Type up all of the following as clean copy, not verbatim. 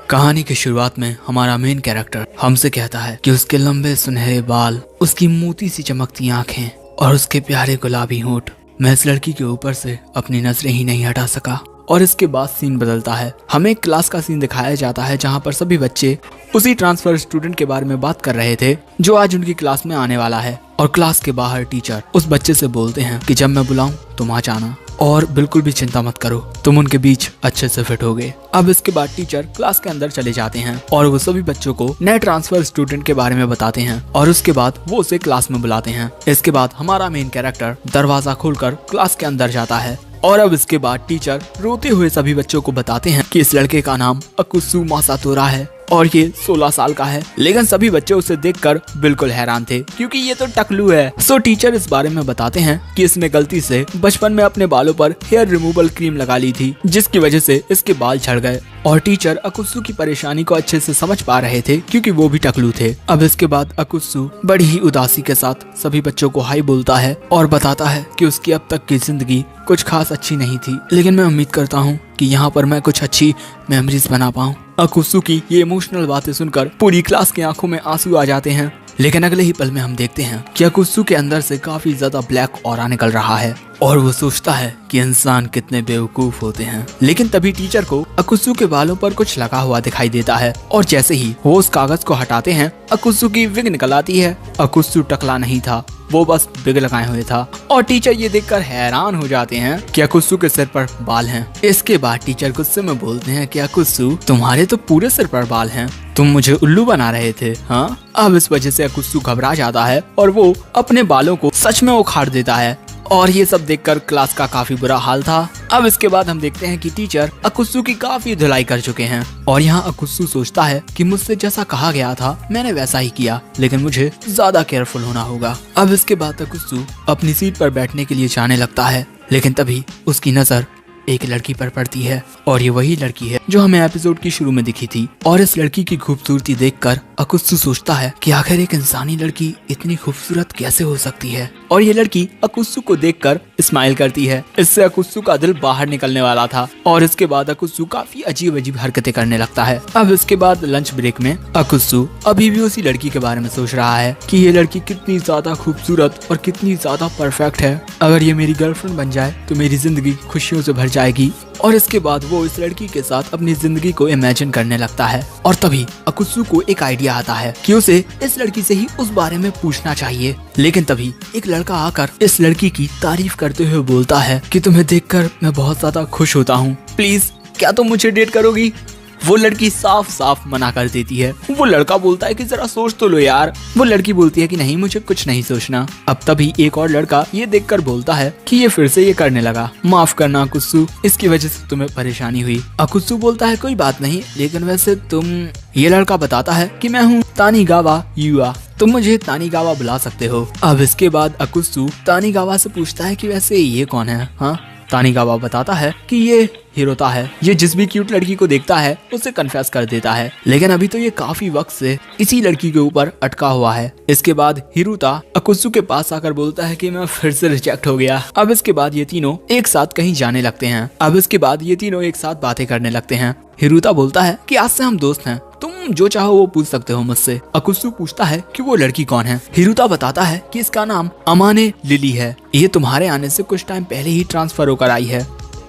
कहानी की शुरुआत में हमारा मेन कैरेक्टर हमसे कहता है कि उसके लंबे सुनहरे बाल, उसकी मोती सी चमकती आंखें और उसके प्यारे गुलाबी होंठ। मैं इस लड़की के ऊपर से अपनी नजरें ही नहीं हटा सका। और इसके बाद सीन बदलता है। हमें एक क्लास का सीन दिखाया जाता है जहां पर सभी बच्चे उसी ट्रांसफर स्टूडेंट के बारे में बात कर रहे थे जो आज उनकी क्लास में आने वाला है। और क्लास के बाहर टीचर उस बच्चे से बोलते हैं कि जब मैं बुलाऊं तुम आ जाना और बिल्कुल भी चिंता मत करो, तुम उनके बीच अच्छे से फिट होगे। अब इसके बाद टीचर क्लास के अंदर चले जाते हैं और वो सभी बच्चों को नए ट्रांसफर स्टूडेंट के बारे में बताते हैं और उसके बाद वो उसे क्लास में बुलाते हैं। इसके बाद हमारा मेन कैरेक्टर दरवाजा खोलकर क्लास के अंदर जाता है और अब इसके बाद टीचर रोते हुए सभी बच्चों को बताते हैं कि इस लड़के का नाम अकुत्सु मासातोरा है और ये 16 साल का है। लेकिन सभी बच्चे उसे देखकर बिल्कुल हैरान थे क्योंकि ये तो टकलू है। सो टीचर इस बारे में बताते हैं कि इसने गलती से बचपन में अपने बालों पर हेयर रिमूवल क्रीम लगा ली थी जिसकी वजह से इसके बाल झड़ गए। और टीचर अकुत्सु की परेशानी को अच्छे से समझ पा रहे थे क्योंकि वो भी टकलू थे। अब इसके बाद अकुत्सु बड़ी ही उदासी के साथ सभी बच्चों को हाई बोलता है और बताता है कि उसकी अब तक की जिंदगी कुछ खास अच्छी नहीं थी, लेकिन मैं उम्मीद करता हूँ कि यहाँ पर मैं कुछ अच्छी मेमोरीज बना पाऊँ। अकुत्सु की ये इमोशनल बातें सुनकर पूरी क्लास की आंखों में आंसू आ जाते हैं। लेकिन अगले ही पल में हम देखते हैं कि अकुत्सु के अंदर से काफी ज्यादा ब्लैक ऑरा निकल रहा है और वो सोचता है कि इंसान कितने बेवकूफ होते हैं। लेकिन तभी टीचर को अकुत्सु के बालों पर कुछ लगा हुआ दिखाई देता है और जैसे ही वो उस कागज को हटाते हैं अकुत्सु की विग निकल आती है। अकुत्सु टकला नहीं था, वो बस विग लगाए हुए था और टीचर ये देखकर हैरान हो जाते हैं कि अकुत्सु के सिर पर बाल हैं। इसके बाद टीचर गुस्से में बोलते हैं कि अकुत्सु तुम्हारे तो पूरे सिर पर बाल हैं, तुम मुझे उल्लू बना रहे थे हाँ। अब इस वजह से अकुत्सु घबरा जाता है और वो अपने बालों को सच में उखाड़ देता है और ये सब देखकर क्लास का काफी बुरा हाल था। अब इसके बाद हम देखते हैं कि टीचर अकुत्सु की काफी धुलाई कर चुके हैं और यहाँ अकुत्सु सोचता है कि मुझसे जैसा कहा गया था मैंने वैसा ही किया, लेकिन मुझे ज्यादा केयरफुल होना होगा। अब इसके बाद अकुत्सु अपनी सीट पर बैठने के लिए जाने लगता है, लेकिन तभी उसकी नजर एक लड़की पर पड़ती है और ये वही लड़की है जो हमें एपिसोड की शुरू में दिखी थी। और इस लड़की की खूबसूरती देखकर अकुत्सु सोचता है कि आखिर एक इंसानी लड़की इतनी खूबसूरत कैसे हो सकती है। और ये लड़की अकुत्सु को देखकर स्माइल करती है। इससे अकुत्सु का दिल बाहर निकलने वाला था और इसके बाद अकुत्सु काफी अजीब अजीब हरकतें करने लगता है। अब इसके बाद लंच ब्रेक में अकुत्सु अभी भी उसी लड़की के बारे में सोच रहा है कि ये लड़की कितनी ज्यादा खूबसूरत और कितनी ज्यादा परफेक्ट है। अगर ये मेरी गर्लफ्रेंड बन जाए तो मेरी जिंदगी खुशियों से भर जाएगी। और इसके बाद वो इस लड़की के साथ अपनी जिंदगी को इमेजिन करने लगता है और तभी अकुत्सु को एक आइडिया आता है कि उसे इस लड़की से ही उस बारे में पूछना चाहिए। लेकिन तभी एक लड़का आकर इस लड़की की तारीफ करते हुए बोलता है कि तुम्हें देखकर मैं बहुत ज्यादा खुश होता हूँ, प्लीज क्या तुम मुझे डेट करोगी। वो लड़की साफ साफ मना कर देती है। वो लड़का बोलता है कि जरा सोच तो लो यार। वो लड़की बोलती है कि नहीं मुझे कुछ नहीं सोचना। अब तभी एक और लड़का ये देखकर बोलता है कि ये फिर से ये करने लगा, माफ करना अकुत्सु, इसकी वजह से तुम्हें परेशानी हुई। अकुत्सु बोलता है कोई बात नहीं, लेकिन वैसे तुम। ये लड़का बताता है कि मैं हूँ तानीगावा युआ, तुम मुझे तानीगावा बुला सकते हो। अब इसके बाद अकुत्सु तानीगावा से पूछता है कि वैसे ये कौन है हाँ। तानीगावा बताता है कि ये हिरोता है, ये जिस भी क्यूट लड़की को देखता है उसे कन्फेस कर देता है, लेकिन अभी तो ये काफी वक्त से इसी लड़की के ऊपर अटका हुआ है। इसके बाद हिरुता अकुत्सु के पास आकर बोलता है कि मैं फिर से रिजेक्ट हो गया। अब इसके बाद ये तीनों एक साथ कहीं जाने लगते हैं। अब इसके बाद ये तीनों एक साथ बातें करने लगते हैं। हिरुता बोलता है कि आज से हम दोस्त हैं, तुम जो चाहो वो पूछ सकते हो मुझसे। अकुत्सु पूछता है कि वो लड़की कौन है। हिरुता बताता है कि इसका नाम अमाने लिली है, ये तुम्हारे आने से कुछ टाइम पहले ही ट्रांसफर होकर आई है।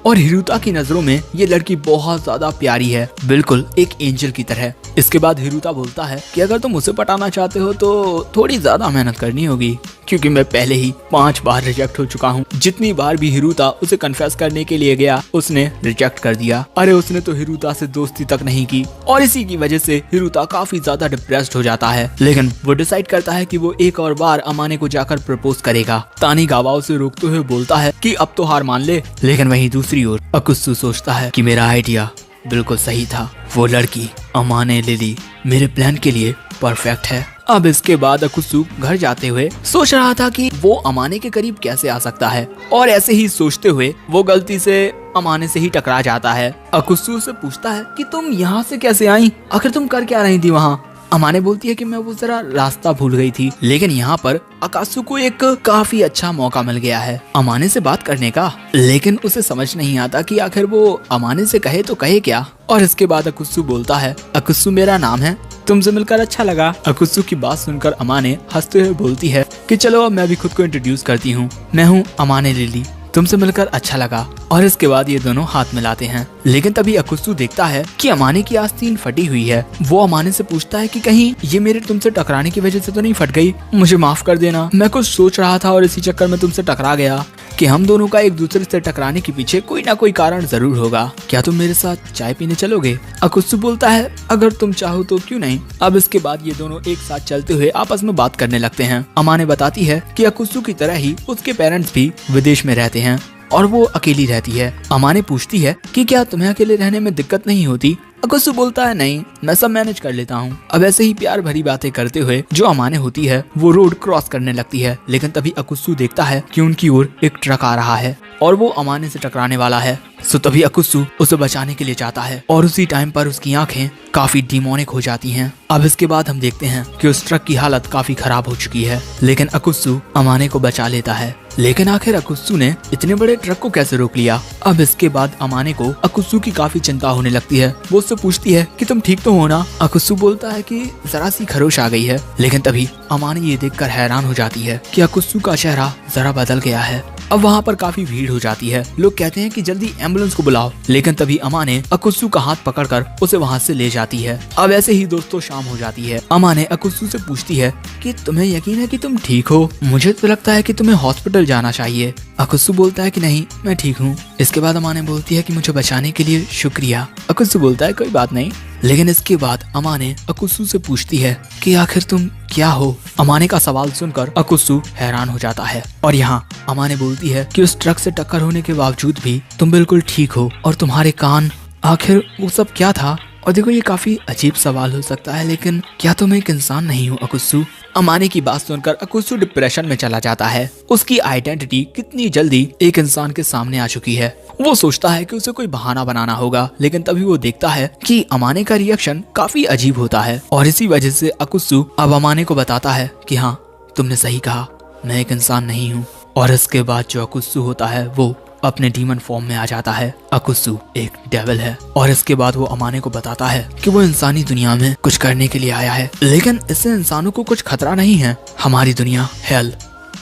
और हिरुता की नजरों में ये लड़की बहुत ज्यादा प्यारी है, बिल्कुल एक एंजल की तरह। इसके बाद हिरुता बोलता है कि अगर तुम उसे पटाना चाहते हो तो थोड़ी ज्यादा मेहनत करनी होगी, क्योंकि मैं पहले ही 5 बार रिजेक्ट हो चुका हूँ। जितनी बार भी हिरुता उसे कन्फेस करने के लिए गया उसने रिजेक्ट कर दिया। अरे उसने तो हिरुता से दोस्ती तक नहीं की और इसी की वजह से हिरुता काफी ज्यादा डिप्रेस्ड हो जाता है। लेकिन वो डिसाइड करता है कि वो एक और बार अमाने को जाकर प्रपोज करेगा। तानीगावा उसे रोकते हुए बोलता है कि अब तो हार मान ले। लेकिन वहीं दूसरी ओर अकुत्सु सोचता है कि मेरा आइडिया बिल्कुल सही था, वो लड़की अमाने लिली मेरे प्लान के लिए परफेक्ट है। अब इसके बाद अकुत्सु घर जाते हुए सोच रहा था कि वो अमाने के करीब कैसे आ सकता है और ऐसे ही सोचते हुए वो गलती से अमाने से ही टकरा जाता है। अकुत्सु से पूछता है कि तुम यहाँ से कैसे आई, आखिर तुम कर क्या रही थी वहाँ। अमाने बोलती है कि मैं वो जरा रास्ता भूल गई थी। लेकिन यहाँ पर अकात्सु को एक काफी अच्छा मौका मिल गया है अमाने से बात करने का, लेकिन उसे समझ नहीं आता कि आखिर वो अमाने से कहे तो कहे क्या। और इसके बाद अकात्सु बोलता है, अकात्सु मेरा नाम है, तुमसे मिलकर अच्छा लगा। अकात्सु की बात सुनकर अमाने हंसते हुए बोलती है कि चलो अब मैं भी खुद को इंट्रोड्यूस करती हूँ, मैं हूँ अमाने लिली, तुमसे मिलकर अच्छा लगा। और इसके बाद ये दोनों हाथ मिलाते हैं। लेकिन तभी अकात्सु देखता है कि अमाने की आस्तीन फटी हुई है। वो अमाने से पूछता है कि कहीं ये मेरे तुमसे टकराने की वजह से तो नहीं फट गई, मुझे माफ कर देना, मैं कुछ सोच रहा था और इसी चक्कर में तुमसे टकरा गया। कि हम दोनों का एक दूसरे से टकराने के पीछे कोई ना कोई कारण जरूर होगा, क्या तुम मेरे साथ चाय पीने चलोगे? अकात्सु बोलता है, अगर तुम चाहो तो क्यों नहीं। अब इसके बाद ये दोनों एक साथ चलते हुए आपस में बात करने लगते हैं। अमाने बताती है कि अकात्सु की तरह ही उसके पेरेंट्स भी विदेश में रहते हैं और वो अकेली रहती है। अमाने पूछती है कि क्या तुम्हें अकेले रहने में दिक्कत नहीं होती? अकात्सु बोलता है, नहीं, मैं सब मैनेज कर लेता हूँ। अब ऐसे ही प्यार भरी बातें करते हुए जो अमाने होती है वो रोड क्रॉस करने लगती है। लेकिन तभी अकात्सु देखता है कि उनकी ओर एक ट्रक आ रहा है और वो अमाने से टकराने वाला है। सो तभी अकात्सु उसे बचाने के लिए जाता है और उसी टाइम पर उसकी आंखें काफी डिमोनिक हो जाती हैं। अब इसके बाद हम देखते हैं कि उस ट्रक की हालत काफी खराब हो चुकी है, लेकिन अकात्सु अमाने को बचा लेता है। लेकिन आखिर अकात्सु ने इतने बड़े ट्रक को कैसे रोक लिया? अब इसके बाद अमाने को अकात्सु की काफी चिंता होने लगती है। वो उससे पूछती है कि तुम ठीक तो हो ना? अकात्सु बोलता है कि जरा सी खरोश आ गई है। लेकिन तभी अमाने ये देखकर हैरान हो जाती है कि अकात्सु का चेहरा जरा बदल गया है। अब वहाँ पर काफी भीड़ हो जाती है। लोग कहते हैं कि जल्दी एम्बुलेंस को बुलाओ। लेकिन तभी अमाने अकात्सु का हाथ पकड़कर उसे वहाँ से ले जाती है। अब ऐसे ही दोस्तों शाम हो जाती है। अमाने अकात्सु से पूछती है कि तुम्हें यकीन है कि तुम ठीक हो? मुझे तो लगता है कि तुम्हें हॉस्पिटल जाना चाहिए। अकात्सु बोलता है कि नहीं, मैं ठीक हूँ। इसके बाद अमाने बोलती है कि मुझे बचाने के लिए शुक्रिया। अकात्सु बोलता है कोई बात नहीं। लेकिन इसके बाद अमाने अकात्सु से पूछती है कि आखिर तुम क्या हो? अमाने का सवाल सुनकर अकात्सु हैरान हो जाता है और यहाँ अमाने बोलती है कि उस ट्रक से टक्कर होने के बावजूद भी तुम बिल्कुल ठीक हो और तुम्हारे कान, आखिर वो सब क्या था? और देखो ये काफी अजीब सवाल हो सकता है, लेकिन क्या तुम एक इंसान नहीं हो अकात्सु? अमाने की बात सुनकर अकात्सु डिप्रेशन में चला जाता है। उसकी आइडेंटिटी कितनी जल्दी एक इंसान के सामने आ चुकी है। वो सोचता है कि उसे कोई बहाना बनाना होगा, लेकिन तभी वो देखता है कि अमाने का रिएक्शन काफी अजीब होता है और इसी वजह से अकात्सु अब अमाने को बताता है कि हाँ, तुमने सही कहा, मैं एक इंसान नहीं हूँ। और इसके बाद जो अकात्सु होता है वो अपने डीमन फॉर्म में आ जाता है। अकात्सु एक डेविल है और इसके बाद वो अमाने को बताता है कि वो इंसानी दुनिया में कुछ करने के लिए आया है, लेकिन इससे इंसानों को कुछ खतरा नहीं है। हमारी दुनिया हेल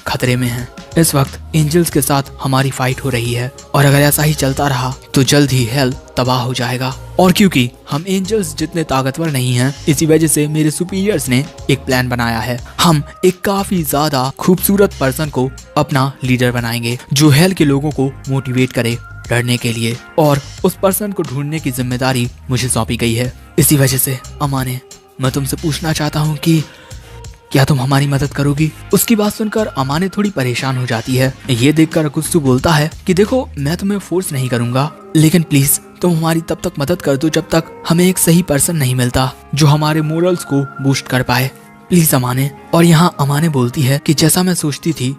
खतरे में है। इस वक्त एंजल्स के साथ हमारी फाइट हो रही है और अगर ऐसा ही चलता रहा तो जल्द ही हेल तबाह हो जाएगा। और क्योंकि हम एंजल्स जितने ताकतवर नहीं हैं, इसी वजह से मेरे सुपीरियर्स ने एक प्लान बनाया है। हम एक काफी ज्यादा खूबसूरत पर्सन को अपना लीडर बनाएंगे जो हेल के लोगों को मोटिवेट करे लड़ने के लिए, और उस पर्सन को ढूंढने की जिम्मेदारी मुझे सौंपी गई है। इसी वजह से अमाने, मैं तुमसे पूछना चाहता हूँ कि क्या तुम हमारी मदद करोगी? उसकी बात सुनकर अमाने थोड़ी परेशान हो जाती है। ये देखकर अकात्सु बोलता है कि देखो, मैं तुम्हें फोर्स नहीं करूंगा, लेकिन प्लीज तुम हमारी तब तक मदद कर दो जब तक हमें एक सही पर्सन नहीं मिलता जो हमारे मोरल्स को बूस्ट कर पाए, प्लीज अमाने। और यहाँ अमाने बोलती है कि जैसा मैं सोचती थी,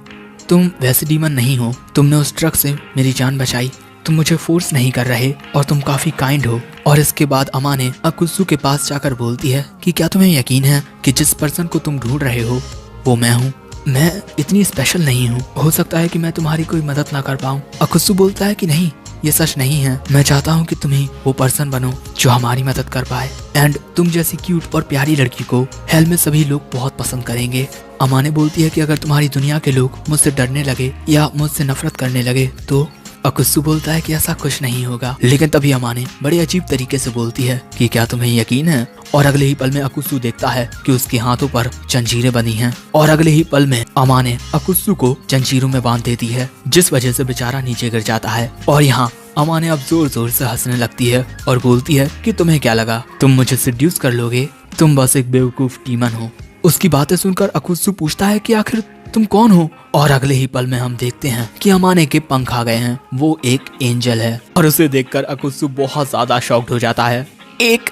तुम वैसे डीमन नहीं हो। तुमने उस ट्रक से मेरी जान बचाई, तुम मुझे फोर्स नहीं कर रहे और तुम काफी काइंड हो। और इसके बाद अमाने अकात्सु के पास जाकर बोलती है कि क्या तुम्हें यकीन है कि जिस पर्सन को तुम ढूंढ रहे हो वो मैं हूँ? मैं इतनी स्पेशल नहीं हूँ, हो सकता है कि मैं तुम्हारी कोई मदद ना कर पाऊँ। अकात्सु बोलता है कि नहीं, ये सच नहीं है। मैं चाहता हूँ कि तुम ही वो पर्सन बनो जो हमारी मदद कर पाए, एंड तुम जैसी क्यूट और प्यारी लड़की को हेल में सभी लोग बहुत पसंद करेंगे। अमाने बोलती है कि अगर तुम्हारी दुनिया के लोग मुझसे डरने लगे या मुझसे नफरत करने लगे तो अकात्सु बोलता है कि ऐसा कुछ नहीं होगा। लेकिन तभी अमाने बड़े अजीब तरीके से बोलती है कि क्या तुम्हें यकीन है? और अगले ही पल में अकात्सु देखता है कि उसके हाथों पर जंजीरें बंधी हैं और अगले ही पल में अमाने अकात्सु को जंजीरों में बांध देती है, जिस वजह से बेचारा नीचे गिर जाता है। और यहाँ अमाने अब जोर जोर से हंसने लगती है और बोलती है कि तुम्हें क्या लगा, तुम मुझे सेड्यूस कर लोगे? तुम बस एक बेवकूफ डीमन हो। उसकी बातें सुनकर अकात्सु पूछता है कि आखिर तुम कौन हो? और अगले ही पल में हम देखते हैं कि अमाने के पंख आ गए हैं। वो एक एंजल है और उसे देखकर अकात्सु बहुत ज्यादा शॉक्ड हो जाता है। एक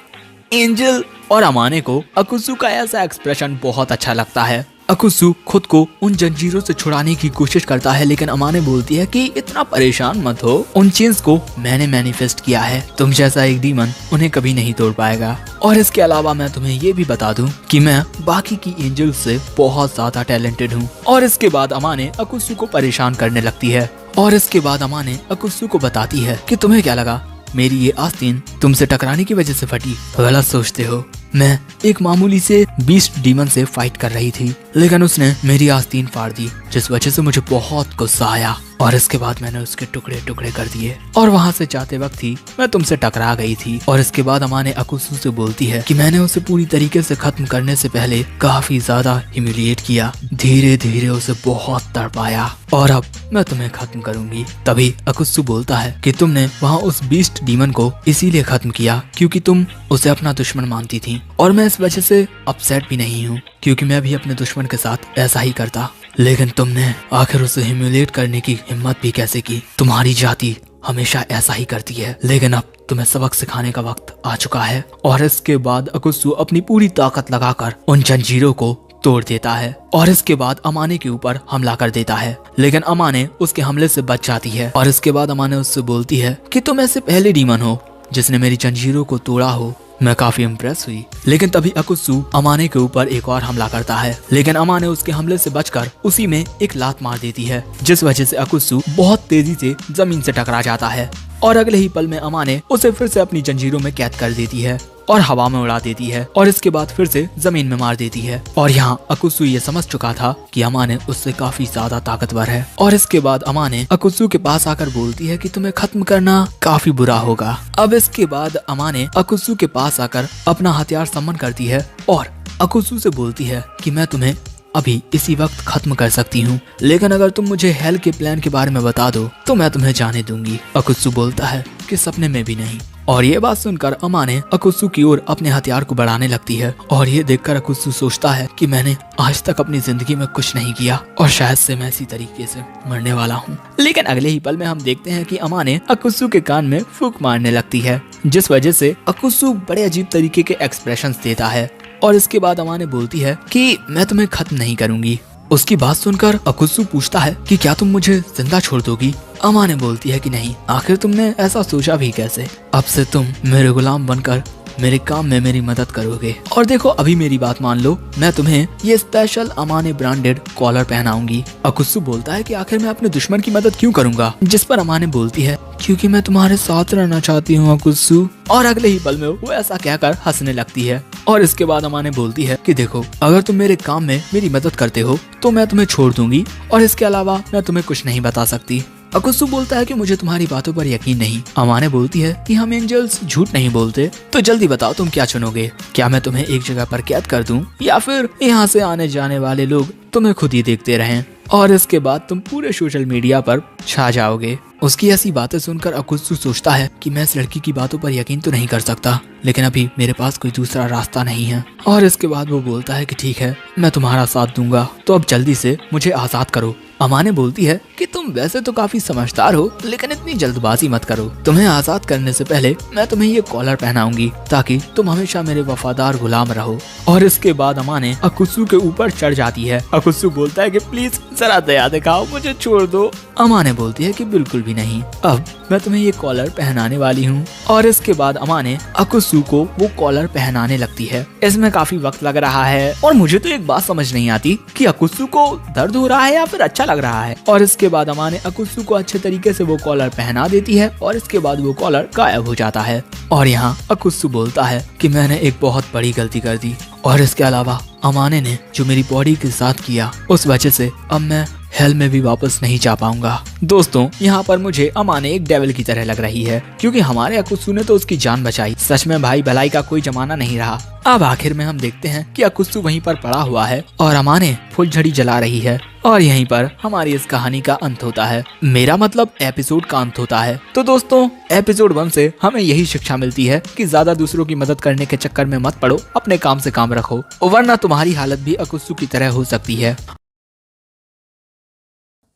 एंजल! और अमाने को अकात्सु का ऐसा एक्सप्रेशन बहुत अच्छा लगता है अकुत्सु खुद को उन जंजीरों से छुड़ाने की कोशिश करता है, लेकिन अमाने बोलती है कि इतना परेशान मत हो, उन चेन्स को मैंने मैनिफेस्ट किया है, तुम जैसा एक डीमन उन्हें कभी नहीं तोड़ पाएगा। और इसके अलावा मैं तुम्हें ये भी बता दूं कि मैं बाकी की एंजल्स से बहुत ज्यादा टैलेंटेड हूँ। और इसके बाद अमाने अकुत्सु को परेशान करने लगती है। और इसके बाद अमाने अकुत्सु को बताती है कि तुम्हें क्या लगा मेरी ये आस्तीन तुमसे टकराने की वजह से फटी? गलत सोचते हो, मैं एक मामूली से बीस्ट डीमन से फाइट कर रही थी, लेकिन उसने मेरी आस्तीन फाड़ दी, जिस वजह से मुझे बहुत गुस्सा आया और इसके बाद मैंने उसके टुकड़े टुकड़े कर दिए और वहाँ से जाते वक्त ही मैं तुमसे टकरा गई थी। और इसके बाद अमाने अकुत्सु से बोलती है कि मैंने उसे पूरी तरीके से खत्म करने से पहले काफी ज्यादा ह्यूमिलिएट किया, धीरे धीरे उसे बहुत तड़पाया और अब मैं तुम्हें खत्म करूंगी। तभी अकुत्सु बोलता है कि तुमने वहाँ उस बीस्ट डीमन को इसीलिए खत्म किया क्योंकि तुम उसे अपना दुश्मन मानती थी, और मैं इस वजह से अपसेट भी नहीं हूँ क्योंकि मैं भी अपने दुश्मन के साथ ऐसा ही करता। लेकिन तुमने आखिर उसे ह्यूमिलिएट करने की हिम्मत भी कैसे की? तुम्हारी जाति हमेशा ऐसा ही करती है, लेकिन अब तुम्हें सबक सिखाने का वक्त आ चुका है। और इसके बाद अकुत्सु अपनी पूरी ताकत लगाकर उन जंजीरों को तोड़ देता है और इसके बाद अमाने के ऊपर हमला कर देता है, लेकिन अमाने उसके हमले से बच जाती है। और इसके बाद अमाने उससे बोलती है कि तुम ऐसे पहले डीमन हो जिसने मेरी जंजीरों को तोड़ा हो। मैं काफी इम्प्रेस हुई, लेकिन तभी अकुत्सु अमाने के ऊपर एक और हमला करता है, लेकिन अमाने उसके हमले से बचकर उसी में एक लात मार देती है, जिस वजह से अकुत्सु बहुत तेजी से जमीन से टकरा जाता है और अगले ही पल में अमाने उसे फिर से अपनी जंजीरों में कैद कर देती है और हवा में उड़ा देती है और इसके बाद फिर से जमीन में मार देती है। और यहाँ अकुत्सु ये समझ चुका था कि अमाने उससे काफी ज्यादा ताकतवर है। और इसके बाद अमाने अकुत्सु के पास आकर बोलती है कि तुम्हें खत्म करना काफी बुरा होगा। अब इसके बाद अमाने अकुत्सु के पास आकर अपना हथियार समन करती है और अकुत्सु से बोलती है कि मैं तुम्हें अभी इसी वक्त खत्म कर सकती हूँ, लेकिन अगर तुम मुझे हेल के प्लान के बारे में बता दो तो मैं तुम्हें जाने दूंगी। अकुत्सु बोलता है कि सपने में भी नहीं। और ये बात सुनकर अमाने अकुत्सु की ओर अपने हथियार को बढ़ाने लगती है और ये देखकर अकुत्सु सोचता है कि मैंने आज तक अपनी जिंदगी में कुछ नहीं किया और शायद से मैं इसी तरीके से मरने वाला हूँ। लेकिन अगले ही पल में हम देखते हैं कि अमाने अकुत्सु के कान में फूंक मारने लगती है, जिस वजह से अकुत्सु बड़े अजीब तरीके के एक्सप्रेशंस देता है। और इसके बाद अमाने बोलती है कि मैं तुम्हें खत्म नहीं करूंगी। उसकी बात सुनकर अकुत्सु पूछता है कि क्या तुम मुझे जिंदा छोड़ दोगी? अमाने बोलती है कि नहीं, आखिर तुमने ऐसा सोचा भी कैसे? अब से तुम मेरे गुलाम बनकर मेरे काम में मेरी मदद करोगे। और देखो अभी मेरी बात मान लो, मैं तुम्हें ये स्पेशल अमाने ब्रांडेड कॉलर पहनाऊंगी। अकुत्सु बोलता है कि आखिर मैं अपने दुश्मन की मदद क्यों करूंगा? जिस पर अमाने बोलती है क्योंकि मैं तुम्हारे साथ रहना चाहती हूँ अकुत्सु। और अगले ही पल में वो ऐसा कहकर हंसने लगती है। और इसके बाद अमाने बोलती है कि देखो अगर तुम मेरे काम में मेरी मदद करते हो तो मैं तुम्हें छोड़ दूंगी और इसके अलावा मैं तुम्हें कुछ नहीं बता सकती। अकुत्सु बोलता है कि मुझे तुम्हारी बातों पर यकीन नहीं। अमाने बोलती है कि हम एंजल्स झूठ नहीं बोलते, तो जल्दी बताओ तुम क्या चुनोगे? क्या मैं तुम्हें एक जगह पर कैद कर दूं या फिर यहाँ से आने जाने वाले लोग तुम्हें खुद ही देखते रहें और इसके बाद तुम पूरे सोशल मीडिया पर छा जाओगे? उसकी ऐसी बातें सुनकर अकुत्सु सोचता है कि मैं इस लड़की की बातों पर यकीन तो नहीं कर सकता, लेकिन अभी मेरे पास कोई दूसरा रास्ता नहीं है। और इसके बाद वो बोलता है कि ठीक है, मैं तुम्हारा साथ दूंगा, तो अब जल्दी से मुझे आजाद करो। अमाने बोलती है कि तुम वैसे तो काफी समझदार हो, लेकिन इतनी जल्दबाजी मत करो। तुम्हें आजाद करने से पहले मैं तुम्हें ये कॉलर पहनाऊंगी ताकि तुम हमेशा मेरे वफादार गुलाम रहो। और इसके बाद अमाने अकुत्सु के ऊपर चढ़ जाती है। अकुत्सु बोलता है कि प्लीज जरा दया दिखाओ, मुझे छोड़ दो। अमाने बोलती है कि बिल्कुल भी नहीं, अब मैं तुम्हें ये कॉलर पहनाने वाली हूँ। और इसके बाद अमाने अकुत्सु को वो कॉलर पहनाने लगती है। इसमें काफी वक्त लग रहा है और मुझे तो एक बात समझ नहीं आती कि अकुत्सु को दर्द हो रहा है या फिर अच्छा लग रहा है। और इसके बाद अमाने अकुत्सु को अच्छे तरीके से वो कॉलर पहना देती है और इसके बाद वो कॉलर गायब हो जाता है। और यहाँ अकुत्सु बोलता है कि मैंने एक बहुत बड़ी गलती कर दी और इसके अलावा अमाने ने जो मेरी बॉडी के साथ किया उस वजह से अब मैं हेल में भी वापस नहीं जा पाऊंगा। दोस्तों यहाँ पर मुझे अमाने एक डेविल की तरह लग रही है, क्योंकि हमारे अकुत्सु ने तो उसकी जान बचाई। सच में भाई भलाई का कोई जमाना नहीं रहा। अब आखिर में हम देखते हैं कि अकुत्सु वहीं पर पड़ा हुआ है और अमाने फुलझड़ी जला रही है और यहीं पर हमारी इस कहानी का अंत होता है। मेरा मतलब एपिसोड का अंत होता है। तो दोस्तों एपिसोड 1 से हमें यही शिक्षा मिलती है कि ज्यादा दूसरों की मदद करने के चक्कर में मत पड़ो, अपने काम से काम रखो, वरना तुम्हारी हालत भी अकुत्सु की तरह हो सकती है।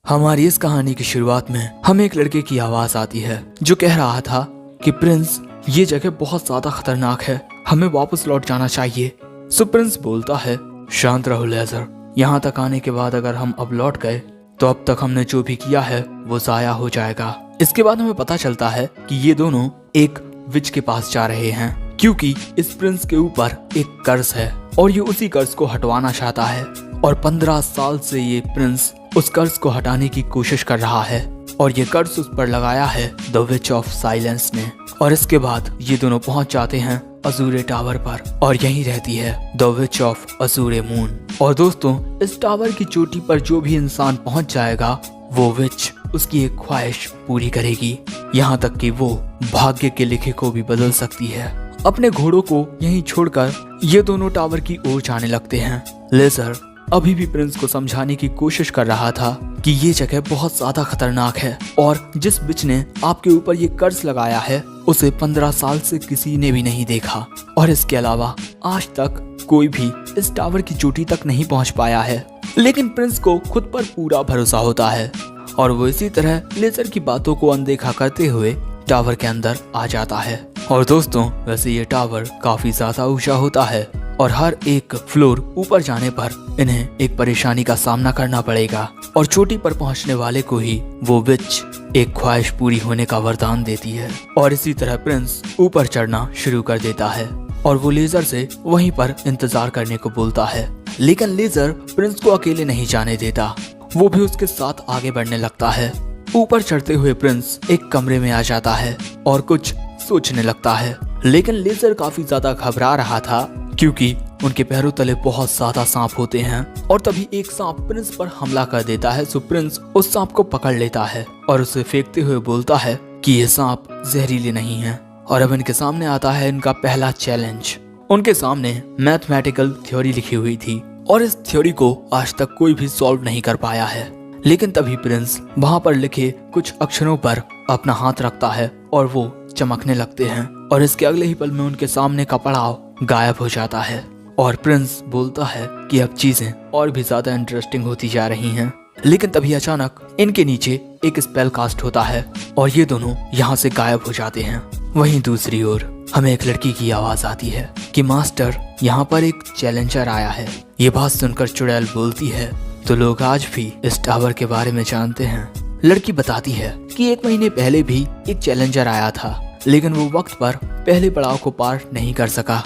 हमारी इस कहानी की शुरुआत में हमें एक लड़के की आवाज आती है जो कह रहा था कि प्रिंस, ये जगह बहुत ज्यादा खतरनाक है, हमें वापस लौट जाना चाहिए। सो प्रिंस बोलता है, शांत रहो लेज़र, यहाँ तक आने के बाद अगर हम अब लौट गए तो अब तक हमने जो भी किया है वो जाया हो जाएगा। इसके बाद हमें पता चलता है कि ये दोनों एक विच के पास जा रहे हैं क्योंकि इस प्रिंस के ऊपर एक कर्ज है और ये उसी कर्ज को हटवाना चाहता है। और 15 साल से ये प्रिंस उस कर्ज को हटाने की कोशिश कर रहा है और ये कर्ज उस पर लगाया है द विच ऑफ साइलेंस ने। और इसके बाद ये दोनों पहुंच जाते हैं अजूरे टावर पर और यहीं रहती है द विच ऑफ अजूरे मून। और दोस्तों, इस टावर की चोटी पर जो भी इंसान पहुंच जाएगा वो विच उसकी एक ख्वाहिश पूरी करेगी, यहाँ तक कि वो भाग्य के लिखे को भी बदल सकती है। अपने घोड़ों को यहीं छोड़कर ये दोनों टावर की ओर जाने लगते हैं। लेजर अभी भी प्रिंस को समझाने की कोशिश कर रहा था कि ये जगह बहुत ज्यादा खतरनाक है और जिस बिच ने आपके ऊपर ये कर्ज लगाया है उसे 15 साल से किसी ने भी नहीं देखा और इसके अलावा आज तक कोई भी इस टावर की चोटी तक नहीं पहुंच पाया है। लेकिन प्रिंस को खुद पर पूरा भरोसा होता है और वो इसी तरह लेजर की बातों को अनदेखा करते हुए टावर के अंदर आ जाता है। और दोस्तों, वैसे ये टावर काफी ज्यादा ऊंचा होता है और हर एक फ्लोर ऊपर जाने पर इन्हें एक परेशानी का सामना करना पड़ेगा और चोटी पर पहुंचने वाले को ही वो विच एक ख्वाहिश पूरी होने का वरदान देती है। और इसी तरह प्रिंस ऊपर चढ़ना शुरू कर देता है और वो लेजर से वहीं पर इंतजार करने को बोलता है। लेकिन लेजर प्रिंस को अकेले नहीं जाने देता, वो भी उसके साथ आगे बढ़ने लगता है। ऊपर चढ़ते हुए प्रिंस एक कमरे में आ जाता है और कुछ सोचने लगता है। लेकिन लेजर काफी ज्यादा घबरा रहा था क्योंकि उनके पैरों तले बहुत ज्यादा सांप होते हैं और तभी एक सांप प्रिंस पर हमला कर देता है। सो प्रिंस उस सांप को पकड़ लेता है और उसे फेंकते हुए बोलता है कि ये सांप जहरीले नहीं है। और अब इनके सामने आता है इनका पहला चैलेंज। उनके सामने मैथमेटिकल थ्योरी लिखी हुई थी और इस थ्योरी को आज तक कोई भी सॉल्व नहीं कर पाया है। लेकिन तभी प्रिंस वहाँ पर लिखे कुछ अक्षरों पर अपना हाथ रखता है और वो चमकने लगते हैं और इसके अगले ही पल में उनके सामने का पड़ाव गायब हो जाता है और प्रिंस बोलता है कि अब चीजें और भी ज्यादा इंटरेस्टिंग होती जा रही हैं। लेकिन तभी अचानक इनके नीचे एक स्पेल कास्ट होता है और ये दोनों यहाँ से गायब हो जाते हैं। वहीं दूसरी ओर हमें एक लड़की की आवाज आती है कि मास्टर, यहाँ पर एक चैलेंजर आया है। ये बात सुनकर चुड़ैल बोलती है, तो लोग आज भी इस टावर के बारे में जानते हैं। लड़की बताती है कि 1 महीने पहले भी एक चैलेंजर आया था लेकिन वो वक्त पर पहले पड़ाव को पार नहीं कर सका,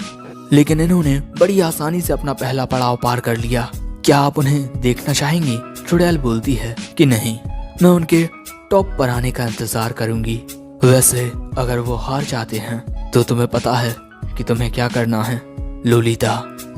लेकिन इन्होंने बड़ी आसानी से अपना पहला पड़ाव पार कर लिया। क्या आप उन्हें देखना चाहेंगी? चुड़ैल बोलती है कि नहीं, मैं उनके टॉप पर आने का इंतजार करूंगी। वैसे अगर वो हार जाते हैं तो तुम्हें पता है कि तुम्हें क्या करना है, लोलिता।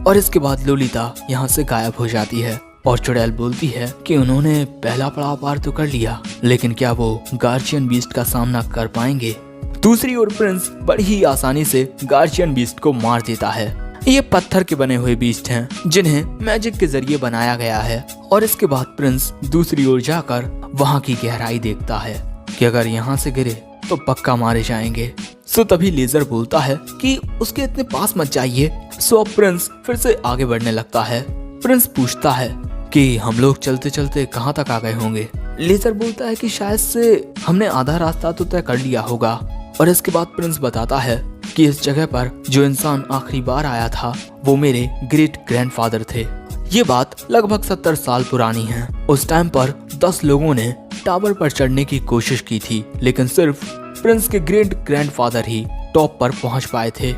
और इसके बाद लोलिता यहाँ से गायब हो जाती है और चुड़ैल बोलती है कि उन्होंने पहला पड़ाव पार तो कर लिया लेकिन क्या वो गार्जियन बीस्ट का सामना कर पाएंगे? दूसरी ओर प्रिंस बड़ी ही आसानी से गार्जियन बीस्ट को मार देता है। ये पत्थर के बने हुए बीस्ट हैं जिन्हें मैजिक के जरिए बनाया गया है। और इसके बाद प्रिंस दूसरी ओर जाकर वहाँ की गहराई देखता है कि अगर यहाँ से गिरे तो पक्का मारे जाएंगे। सो तभी लेजर बोलता है कि उसके इतने पास मत जाइए। सो अब प्रिंस फिर से आगे बढ़ने लगता है। प्रिंस पूछता है कि हम लोग चलते चलते कहाँ तक आ गए होंगे? लेजर बोलता है कि शायद से हमने आधा रास्ता तो तय कर लिया होगा। और इसके बाद प्रिंस बताता है कि इस जगह पर जो इंसान आखिरी बार आया था वो मेरे ग्रेट ग्रैंडफादर थे। ये बात लगभग 70 साल पुरानी है। उस टाइम पर 10 लोगों ने टावर पर चढ़ने की कोशिश की थी लेकिन सिर्फ प्रिंस के ग्रेट ग्रैंडफादर ही टॉप पर पहुंच पाए थे।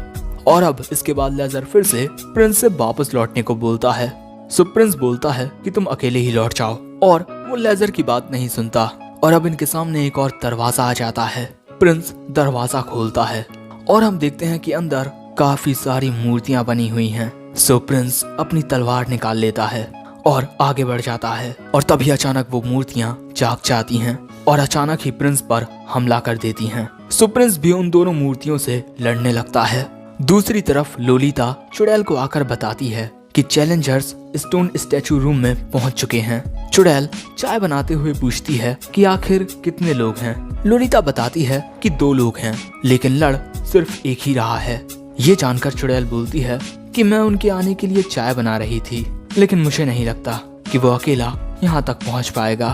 और अब इसके बाद लेजर फिर से प्रिंस से वापस लौटने को बोलता है। सो प्रिंस बोलता है कि तुम अकेले ही लौट जाओ और वो लेजर की बात नहीं सुनता। और अब इनके सामने एक और दरवाजा आ जाता है। प्रिंस दरवाजा खोलता है और हम देखते हैं कि अंदर काफी सारी मूर्तियां बनी हुई हैं। सो प्रिंस अपनी तलवार निकाल लेता है और आगे बढ़ जाता है और तभी अचानक वो मूर्तियां जाग जाती हैं और अचानक ही प्रिंस पर हमला कर देती हैं। सो प्रिंस भी उन दोनों मूर्तियों से लड़ने लगता है। दूसरी तरफ लोलिता चुड़ैल को आकर बताती है कि चैलेंजर्स स्टोन स्टैचू रूम में पहुंच चुके हैं। चुड़ैल चाय बनाते हुए पूछती है कि आखिर कितने लोग हैं। लोलिता बताती है कि 2 लोग हैं लेकिन लड़ सिर्फ एक ही रहा है। ये जानकर चुड़ैल बोलती है कि मैं उनके आने के लिए चाय बना रही थी लेकिन मुझे नहीं लगता कि वो अकेला यहाँ तक पहुँच पाएगा।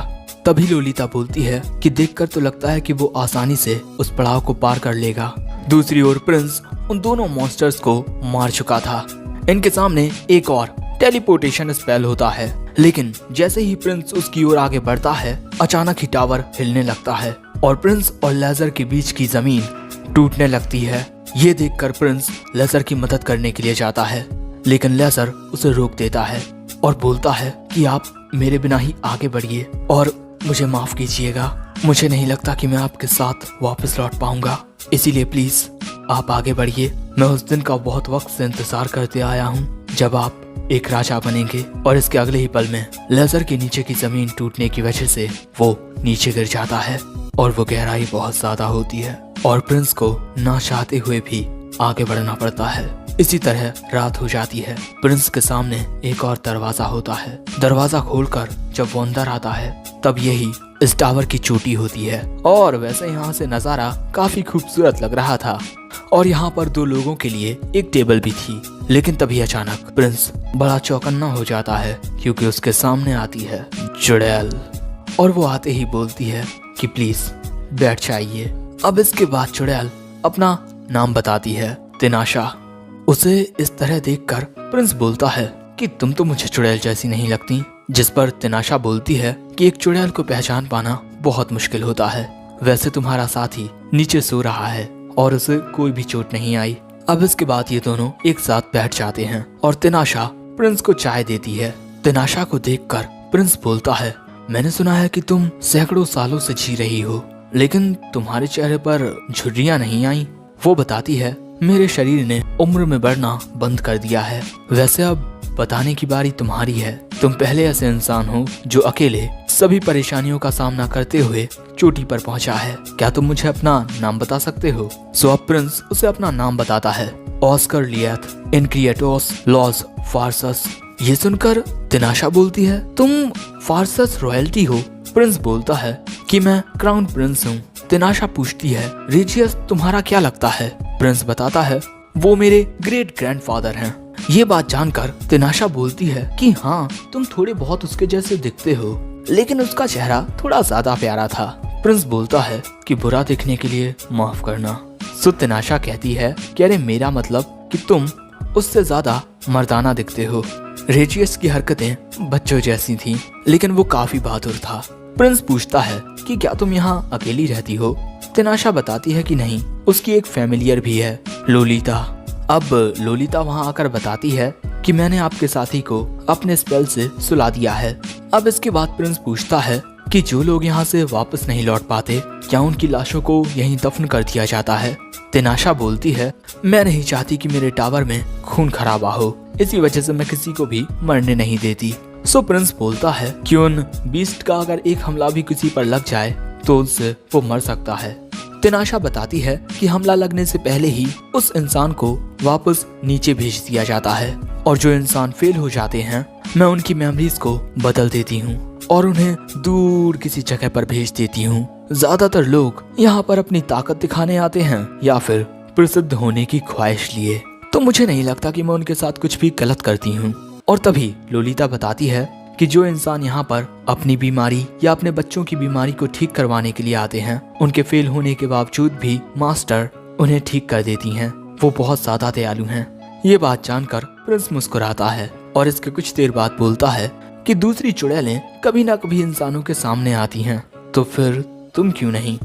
तभी लोलिता बोलती है कि देखकर तो लगता है कि वो आसानी से उस पड़ाव को पार कर लेगा। दूसरी ओर प्रिंस उन दोनों मॉन्स्टर्स को मार चुका था। इनके सामने एक और टेलीपोर्टेशन स्पेल होता है लेकिन जैसे ही प्रिंस उसकी ओर आगे बढ़ता है, अचानक ही टावर हिलने लगता है और प्रिंस और लेजर के बीच की जमीन टूटने लगती है। ये देखकर प्रिंस लेजर की मदद करने के लिए जाता है, लेकिन लेजर उसे रोक देता है और बोलता है कि आप मेरे बिना ही आगे बढ़िए और मुझे माफ कीजिएगा। मुझे नहीं लगता कि मैं आपके साथ वापस लौट पाऊंगा, इसीलिए प्लीज आप आगे बढ़िए। मैं उस दिन का बहुत वक्त से इंतजार करते आया हूँ जब आप एक राजा बनेंगे। और इसके अगले ही पल में लेजर के नीचे की जमीन टूटने की वजह से वो नीचे गिर जाता है और वो गहराई बहुत ज्यादा होती है और प्रिंस को ना चाहते हुए भी आगे बढ़ना पड़ता है। इसी तरह रात हो जाती है। प्रिंस के सामने एक और दरवाजा होता है। दरवाजा खोलकर जब वो अंदर आता है तब यही इस टावर की चोटी होती है और वैसे यहाँ से नजारा काफी खूबसूरत लग रहा था और यहाँ पर 2 लोगों के लिए एक टेबल भी थी। लेकिन तभी अचानक प्रिंस बड़ा चौकन्ना हो जाता है क्योंकि उसके सामने आती है चुड़ैल और वो आते ही बोलती है कि प्लीज बैठ जाइए। अब इसके बाद चुड़ैल अपना नाम बताती है, तिनाशा। उसे इस तरह देखकर प्रिंस बोलता है कि तुम तो मुझे चुड़ैल जैसी नहीं लगती, जिस पर तिनाशा बोलती है कि एक चुड़ैल को पहचान पाना बहुत मुश्किल होता है। वैसे तुम्हारा साथी नीचे सो रहा है और उसे कोई भी चोट नहीं आई। अब इसके बाद ये दोनों एक साथ बैठ जाते हैं और तिनाशा प्रिंस को चाय देती है। तिनाशा को देखकर प्रिंस बोलता है, मैंने सुना है कि तुम सैकड़ों सालों से जी रही हो, लेकिन तुम्हारे चेहरे पर झुर्रियां नहीं आई। वो बताती है, मेरे शरीर ने उम्र में बढ़ना बंद कर दिया है। वैसे अब बताने की बारी तुम्हारी है। तुम पहले ऐसे इंसान हो जो अकेले सभी परेशानियों का सामना करते हुए चोटी पर पहुंचा है। क्या तुम मुझे अपना नाम बता सकते हो? सो अब प्रिंस उसे अपना नाम बताता है, ऑस्कर लिएथ इनक्रिएटोस लॉस फार्सस। ये सुनकर तिनाशा बोलती है, तुम फार्सस रॉयल्टी हो? प्रिंस बोलता है कि मैं क्राउन प्रिंस हूँ। तिनाशा पूछती है, रेजियस तुम्हारा क्या लगता है? प्रिंस बताता है, वो मेरे ग्रेट ग्रैंडफादर हैं। ये बात जानकर तिनाशा बोलती है कि हाँ, तुम थोड़े बहुत उसके जैसे दिखते हो, लेकिन उसका चेहरा थोड़ा ज्यादा प्यारा था। प्रिंस बोलता है कि बुरा दिखने के लिए माफ करना। सो तिनाशा कहती है कि अरे मेरा मतलब कि तुम उससे ज्यादा मर्दाना दिखते हो। रेजियस की हरकतें बच्चों जैसी थीं, लेकिन वो काफी बहादुर था। प्रिंस पूछता है कि क्या तुम यहाँ अकेली रहती हो? तिनाशा बताती है कि नहीं, उसकी एक फैमिलियर भी है, लोलिता। अब लोलिता वहाँ आकर बताती है कि मैंने आपके साथी को अपने स्पेल से सुला दिया है। अब इसके बाद प्रिंस पूछता है कि जो लोग यहाँ से वापस नहीं लौट पाते, क्या उनकी लाशों को यहीं दफन कर दिया जाता है? तिनाशा बोलती है, मैं नहीं चाहती कि मेरे टावर में खून खराबा हो, इसी वजह से मैं किसी को भी मरने नहीं देती। सो प्रिंस बोलता है कि उन बीस्ट का अगर एक हमला भी किसी पर लग जाए तो उससे वो मर सकता है। तिनाशा बताती है कि हमला लगने से पहले ही उस इंसान को वापस नीचे भेज दिया जाता है और जो इंसान फेल हो जाते हैं, मैं उनकी मेमोरीज को बदल देती हूँ और उन्हें दूर किसी जगह पर भेज देती हूँ। ज्यादातर लोग यहाँ पर अपनी ताकत दिखाने आते हैं या फिर प्रसिद्ध होने की ख्वाहिश लिए, तो मुझे नहीं लगता कि मैं उनके साथ कुछ भी गलत करती हूँ। और तभी लोलिता बताती है कि जो इंसान यहाँ पर अपनी बीमारी या अपने बच्चों की बीमारी को ठीक करवाने के लिए आते हैं, उनके फेल होने के बावजूद भी मास्टर उन्हें ठीक कर देती हैं। वो बहुत ज्यादा दयालु हैं। ये बात जानकर प्रिंस मुस्कुराता है और इसके कुछ देर बाद बोलता है कि दूसरी चुड़ैलें कभी ना कभी इंसानों के सामने आती हैं, तो फिर तुम क्यों नहीं?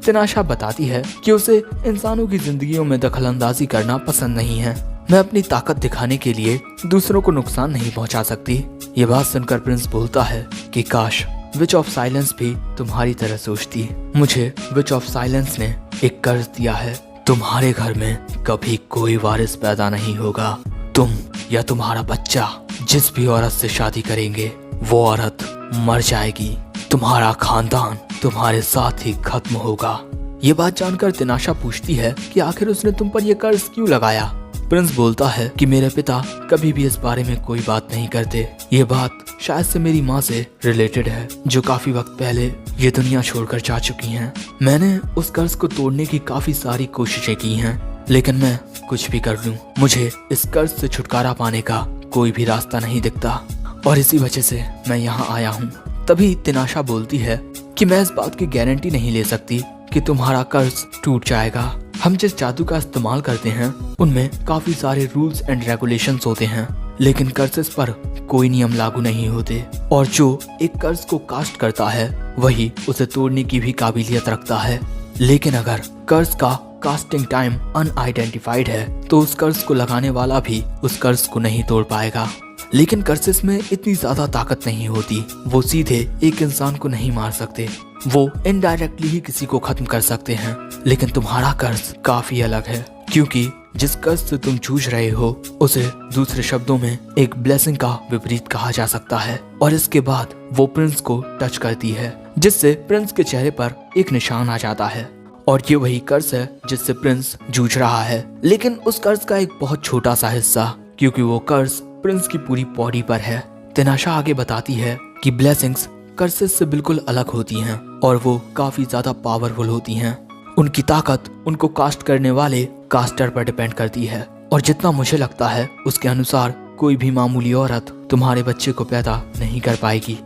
तिनाशा बताती है कि उसे इंसानों की जिंदगियों में दखल अंदाजी करना पसंद नहीं है। मैं अपनी ताकत दिखाने के लिए दूसरों को नुकसान नहीं पहुंचा सकती। ये बात सुनकर प्रिंस बोलता है कि काश विच ऑफ साइलेंस भी तुम्हारी तरह सोचती। मुझे विच ऑफ साइलेंस ने एक कर्ज दिया है, तुम्हारे घर में कभी कोई वारिस पैदा नहीं होगा। तुम या तुम्हारा बच्चा जिस भी औरत से शादी करेंगे, वो औरत मर जाएगी। तुम्हारा खानदान तुम्हारे साथ ही खत्म होगा। ये बात जानकर तिनाशा पूछती है कि आखिर उसने तुम पर यह कर्ज क्यों लगाया? प्रिंस बोलता है कि मेरे पिता कभी भी इस बारे में कोई बात नहीं करते। ये बात शायद से मेरी माँ से रिलेटेड है, जो काफी वक्त पहले ये दुनिया छोड़कर जा चुकी हैं। मैंने उस कर्ज को तोड़ने की काफी सारी कोशिशें की हैं, लेकिन मैं कुछ भी कर लूं, मुझे इस कर्ज से छुटकारा पाने का कोई भी रास्ता नहीं दिखता और इसी वजह से मैं यहाँ आया हूँ। तभी तिनाशा बोलती है कि मैं इस बात की गारंटी नहीं ले सकती कि तुम्हारा कर्ज टूट जाएगा। हम जिस जादू का इस्तेमाल करते हैं उनमें काफी सारे रूल्स एंड रेगुलेशंस होते हैं, लेकिन कर्सेस पर कोई नियम लागू नहीं होते और जो एक कर्ज को कास्ट करता है वही उसे तोड़ने की भी काबिलियत रखता है। लेकिन अगर कर्ज का कास्टिंग टाइम अनआइडेंटिफाइड है तो उस कर्ज को लगाने वाला भी उस कर्ज को नहीं तोड़ पाएगा। लेकिन कर्सेस में इतनी ज्यादा ताकत नहीं होती, वो सीधे एक इंसान को नहीं मार सकते, वो इनडायरेक्टली ही किसी को खत्म कर सकते हैं। लेकिन तुम्हारा कर्ज काफी अलग है, क्योंकि जिस कर्ज से तुम जूझ रहे हो उसे दूसरे शब्दों में एक ब्लेसिंग का विपरीत कहा जा सकता है। और इसके बाद वो प्रिंस को टच करती है, जिससे प्रिंस के चेहरे पर एक निशान आ जाता है। और ये वही कर्ज है जिससे प्रिंस जूझ रहा है, लेकिन उस कर्ज का एक बहुत छोटा सा हिस्सा, क्योंकि वो कर्ज प्रिंस की पूरी बॉडी पर है। तिनाशा आगे बताती है कि ब्लेसिंग्स कर्सेस से बिल्कुल अलग होती हैं और वो काफी ज्यादा पावरफुल होती हैं। उनकी ताकत उनको कास्ट करने वाले कास्टर पर डिपेंड करती है, और जितना मुझे लगता है उसके अनुसार कोई भी मामूली औरत तुम्हारे बच्चे को पैदा नहीं कर पाएगी।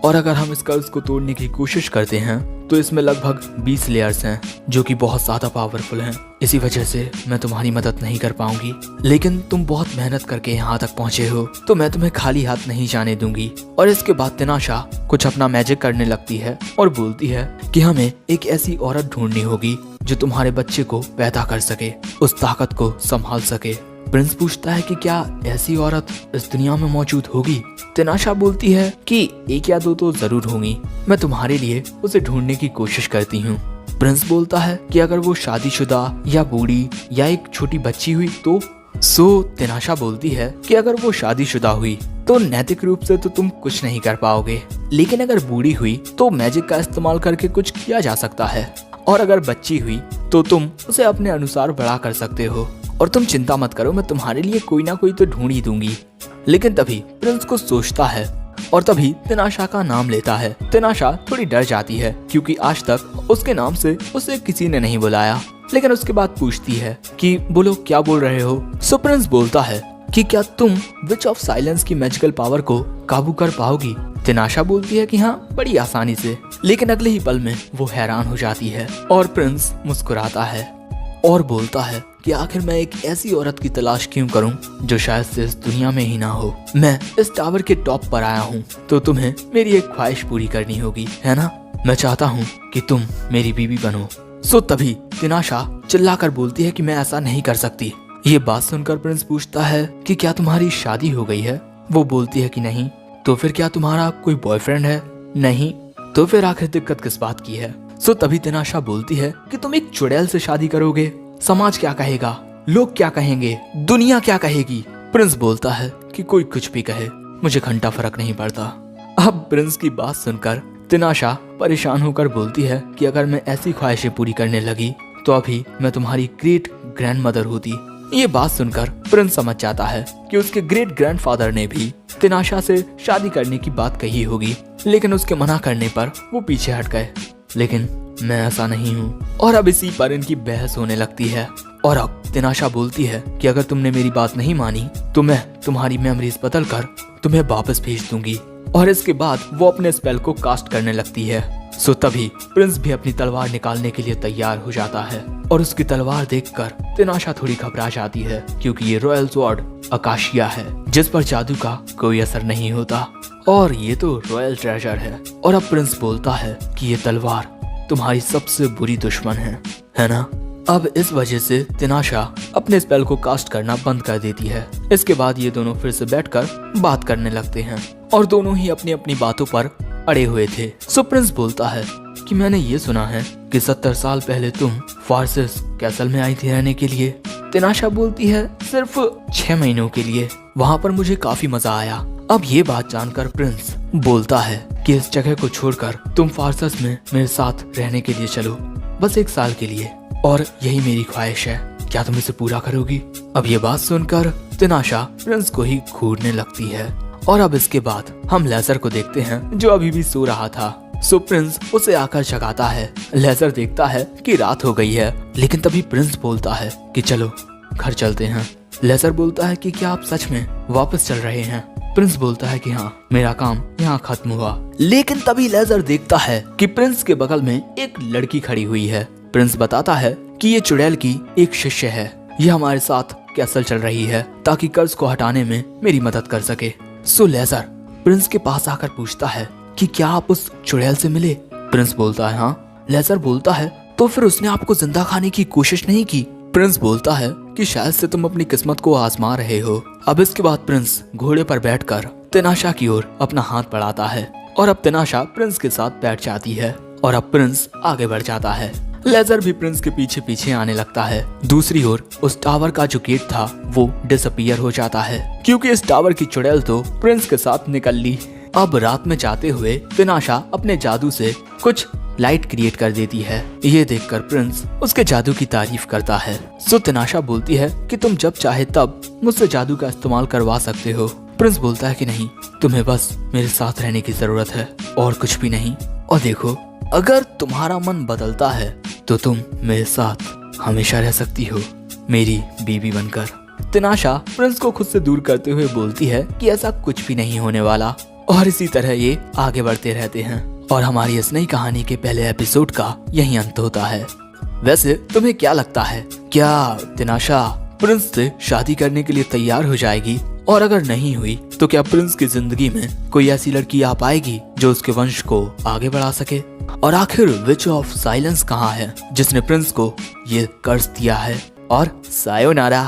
और अगर हम इस कर्ज को तोड़ने की कोशिश करते हैं तो इसमें लगभग 20 लेयर्स हैं जो कि बहुत ज्यादा पावरफुल हैं। इसी वजह से मैं तुम्हारी मदद नहीं कर पाऊंगी, लेकिन तुम बहुत मेहनत करके यहाँ तक पहुँचे हो तो मैं तुम्हें खाली हाथ नहीं जाने दूंगी। और इसके बाद तिनाशा कुछ अपना मैजिक करने लगती है और बोलती है कि हमें एक ऐसी औरत ढूंढनी होगी जो तुम्हारे बच्चे को पैदा कर सके, उस ताकत को संभाल सके। प्रिंस पूछता है कि क्या ऐसी औरत इस दुनिया में मौजूद होगी। तिनाशा बोलती है कि एक या दो तो जरूर होंगी, मैं तुम्हारे लिए उसे ढूंढने की कोशिश करती हूँ। प्रिंस बोलता है कि अगर वो शादीशुदा या बूढ़ी या एक छोटी बच्ची हुई तो। तिनाशा बोलती है कि अगर वो शादीशुदा हुई तो नैतिक रूप से तो तुम कुछ नहीं कर पाओगे, लेकिन अगर बूढ़ी हुई तो मैजिक का इस्तेमाल करके कुछ किया जा सकता है, और अगर बच्ची हुई तो तुम उसे अपने अनुसार बड़ा कर सकते हो। और तुम चिंता मत करो, मैं तुम्हारे लिए कोई ना कोई तो ढूंढ ही दूंगी। लेकिन तभी प्रिंस कुछ सोचता है और तभी तिनाशा का नाम लेता है। तिनाशा थोड़ी डर जाती है क्योंकि आज तक उसके नाम से उसे किसी ने नहीं बुलाया, लेकिन उसके बाद पूछती है कि बोलो क्या बोल रहे हो। प्रिंस बोलता है कि क्या तुम विच ऑफ साइलेंस की मैजिकल पावर को काबू कर पाओगी। तिनाशा बोलती है कि हाँ, बड़ी आसानी से। लेकिन अगले ही पल में वो हैरान हो जाती है और प्रिंस मुस्कुराता है और बोलता है कि आखिर मैं एक ऐसी औरत की तलाश क्यों करूं जो शायद से इस दुनिया में ही ना हो। मैं इस टावर के टॉप पर आया हूं तो तुम्हें मेरी एक ख्वाहिश पूरी करनी होगी, है ना। मैं चाहता हूं कि तुम मेरी बीवी बनो। तभी तिनाशा चिल्लाकर बोलती है कि मैं ऐसा नहीं कर सकती। ये बात सुनकर प्रिंस पूछता है कि क्या तुम्हारी शादी हो गई है। वो बोलती है कि नहीं। तो फिर क्या तुम्हारा कोई बॉयफ्रेंड है। नहीं। तो फिर आखिर दिक्कत किस बात की है। तभी तिनाशा बोलती है कि तुम एक चुड़ैल से शादी करोगे, समाज क्या कहेगा, लोग क्या कहेंगे, दुनिया क्या कहेगी। प्रिंस बोलता है कि कोई कुछ भी कहे, मुझे घंटा फर्क नहीं पड़ता। अब प्रिंस की बात सुनकर तिनाशा परेशान होकर बोलती है कि अगर मैं ऐसी ख्वाहिशें पूरी करने लगी तो अभी मैं तुम्हारी ग्रेट ग्रैंडमदर होती। ये बात सुनकर प्रिंस समझ जाता है कि उसके ग्रेट ग्रैंडफादर ने भी तिनाशा से शादी करने की बात कही होगी, लेकिन उसके मना करने पर वो पीछे हट गए। लेकिन मैं ऐसा नहीं हूँ। और अब इसी पर इनकी बहस होने लगती है। और अब तिनाशा बोलती है कि अगर तुमने मेरी बात नहीं मानी तो मैं तुम्हारी मेमोरीज बदल कर तुम्हें वापस भेज दूंगी। और इसके बाद वो अपने स्पेल को कास्ट करने लगती है। तभी प्रिंस भी अपनी तलवार निकालने के लिए तैयार हो जाता है और उसकी तलवार देखकर तिनाशा थोड़ी घबरा जाती है, क्योंकि ये रॉयल स्वॉर्ड अकाशिया है जिस पर जादू का कोई असर नहीं होता और ये तो रॉयल ट्रेजर है। और अब प्रिंस बोलता है कि ये तलवार तुम्हारी सबसे बुरी दुश्मन है ना। अब इस वजह से तिनाशा अपने स्पेल को कास्ट करना बंद कर देती है। इसके बाद ये दोनों फिर से बैठकर बात करने लगते हैं और दोनों ही अपनी अपनी बातों पर अड़े हुए थे। प्रिंस बोलता है कि मैंने ये सुना है कि 70 साल पहले तुम फार्सिस कैसल में आई थी रहने के लिए। तिनाशा बोलती है सिर्फ 6 महीनों के लिए, वहाँ पर मुझे काफी मजा आया। अब ये बात जानकर प्रिंस बोलता है कि इस जगह को छोड़कर तुम फार्सिस में मेरे साथ रहने के लिए चलो, बस 1 साल के लिए, और यही मेरी ख्वाहिश है, क्या तुम इसे पूरा करोगी। अब ये बात सुनकर तिनाशा प्रिंस को ही घूरने लगती है। और अब इसके बाद हम लेजर को देखते हैं जो अभी भी सो रहा था। प्रिंस उसे आकर जगाता है। लेजर देखता है कि रात हो गई है, लेकिन तभी प्रिंस बोलता है कि चलो घर चलते हैं। लेजर बोलता है कि क्या आप सच में वापस चल रहे हैं। प्रिंस बोलता है कि हाँ, मेरा काम यहाँ खत्म हुआ। लेकिन तभी लेजर देखता है कि प्रिंस के बगल में एक लड़की खड़ी हुई है। प्रिंस बताता है कि ये चुड़ैल की एक शिष्य है, ये हमारे साथ कैसल चल रही है ताकि कर्ज को हटाने में मेरी मदद कर सके। सो लेजर प्रिंस के पास आकर पूछता है कि क्या आप उस चुड़ैल से मिले। प्रिंस बोलता है हाँ। लेजर बोलता है तो फिर उसने आपको जिंदा खाने की कोशिश नहीं की। प्रिंस बोलता है कि शायद से तुम अपनी किस्मत को आजमा रहे हो। अब इसके बाद प्रिंस घोड़े पर बैठकर तिनाशा की ओर अपना हाथ बढ़ाता है और अब तिनाशा प्रिंस के साथ बैठ जाती है और अब प्रिंस आगे बढ़ जाता है। लेजर भी प्रिंस के पीछे पीछे आने लगता है। दूसरी ओर उस टावर का जो गेट था वो डिसअपीयर हो जाता है क्योंकि इस टावर की चुड़ैल तो प्रिंस के साथ निकल ली। अब रात में जाते हुए तिनाशा अपने जादू से कुछ लाइट क्रिएट कर देती है। ये देखकर प्रिंस उसके जादू की तारीफ करता है। सो तिनाशा बोलती है कि तुम जब चाहे तब मुझसे जादू का इस्तेमाल करवा सकते हो। प्रिंस बोलता है कि नहीं, तुम्हें बस मेरे साथ रहने की जरूरत है और कुछ भी नहीं। और देखो, अगर तुम्हारा मन बदलता है तो तुम मेरे साथ हमेशा रह सकती हो, मेरी बीवी बनकर। तिनाशा प्रिंस को खुद से दूर करते हुए बोलती है कि ऐसा कुछ भी नहीं होने वाला और इसी तरह ये आगे बढ़ते रहते हैं और हमारी इस नई कहानी के पहले एपिसोड का यही अंत होता है। वैसे तुम्हें क्या लगता है, क्या तिनाशा प्रिंस से शादी करने के लिए तैयार हो जाएगी? और अगर नहीं हुई तो क्या प्रिंस की जिंदगी में कोई ऐसी लड़की आ पाएगी जो उसके वंश को आगे बढ़ा सके? और आखिर विच ऑफ साइलेंस कहाँ है जिसने प्रिंस को ये कर्ज दिया है? और सायोनारा।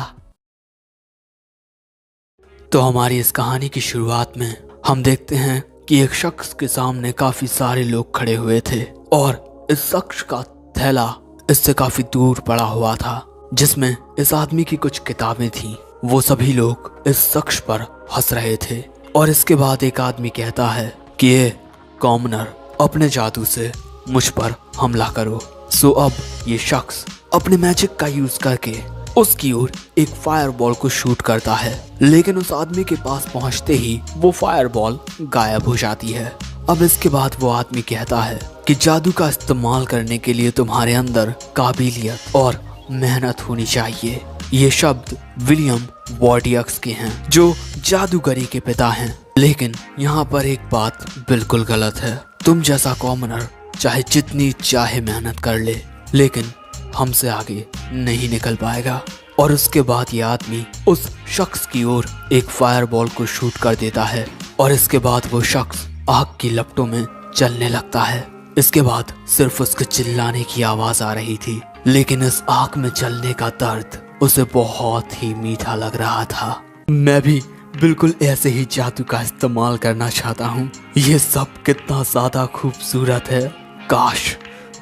तो हमारी इस कहानी की शुरुआत में हम देखते हैं कि एक शख्स के सामने काफी सारे लोग खड़े हुए थे और इस शख्स का थैला इससे काफी दूर पड़ा हुआ था जिसमें इस आदमी की कुछ किताबें थीं। वो सभी लोग इस शख्स पर हंस रहे थे और इसके बाद एक आदमी कहता है कि ये कॉमनर अपने जादू से मुझ पर हमला करो। सो अब ये शख्स अपने मैजिक का यूज करके उसकी ओर एक फायरबॉल को शूट करता है, लेकिन उस आदमी के पास पहुंचते ही वो फायरबॉल गायब हो जाती है। अब इसके बाद वो आदमी कहता है कि जादू का इस्तेमाल करने के लिए तुम्हारे अंदर काबिलियत और मेहनत होनी चाहिए। ये शब्द विलियम वॉर्डियक्स के हैं जो जादूगरी के पिता हैं। लेकिन यहाँ पर एक बात बिल्कुल गलत है। तुम जैसा कॉमनर चाहे जितनी चाहे मेहनत कर ले, लेकिन हमसे आगे नहीं निकल पाएगा। और उसके बाद ये आदमी उस शख्स की ओर एक फायरबॉल को शूट कर देता है और इसके बाद वो शख्स आग की लपटों में जलने लगता है। इसके बाद सिर्फ उसके चिल्लाने की आवाज आ रही थी, लेकिन इस आग में जलने का दर्द उसे बहुत ही मीठा लग रहा था। मैं भी बिल्कुल ऐसे ही जादू का इस्तेमाल करना चाहता हूँ। ये सब कितना ज्यादा खूबसूरत है। काश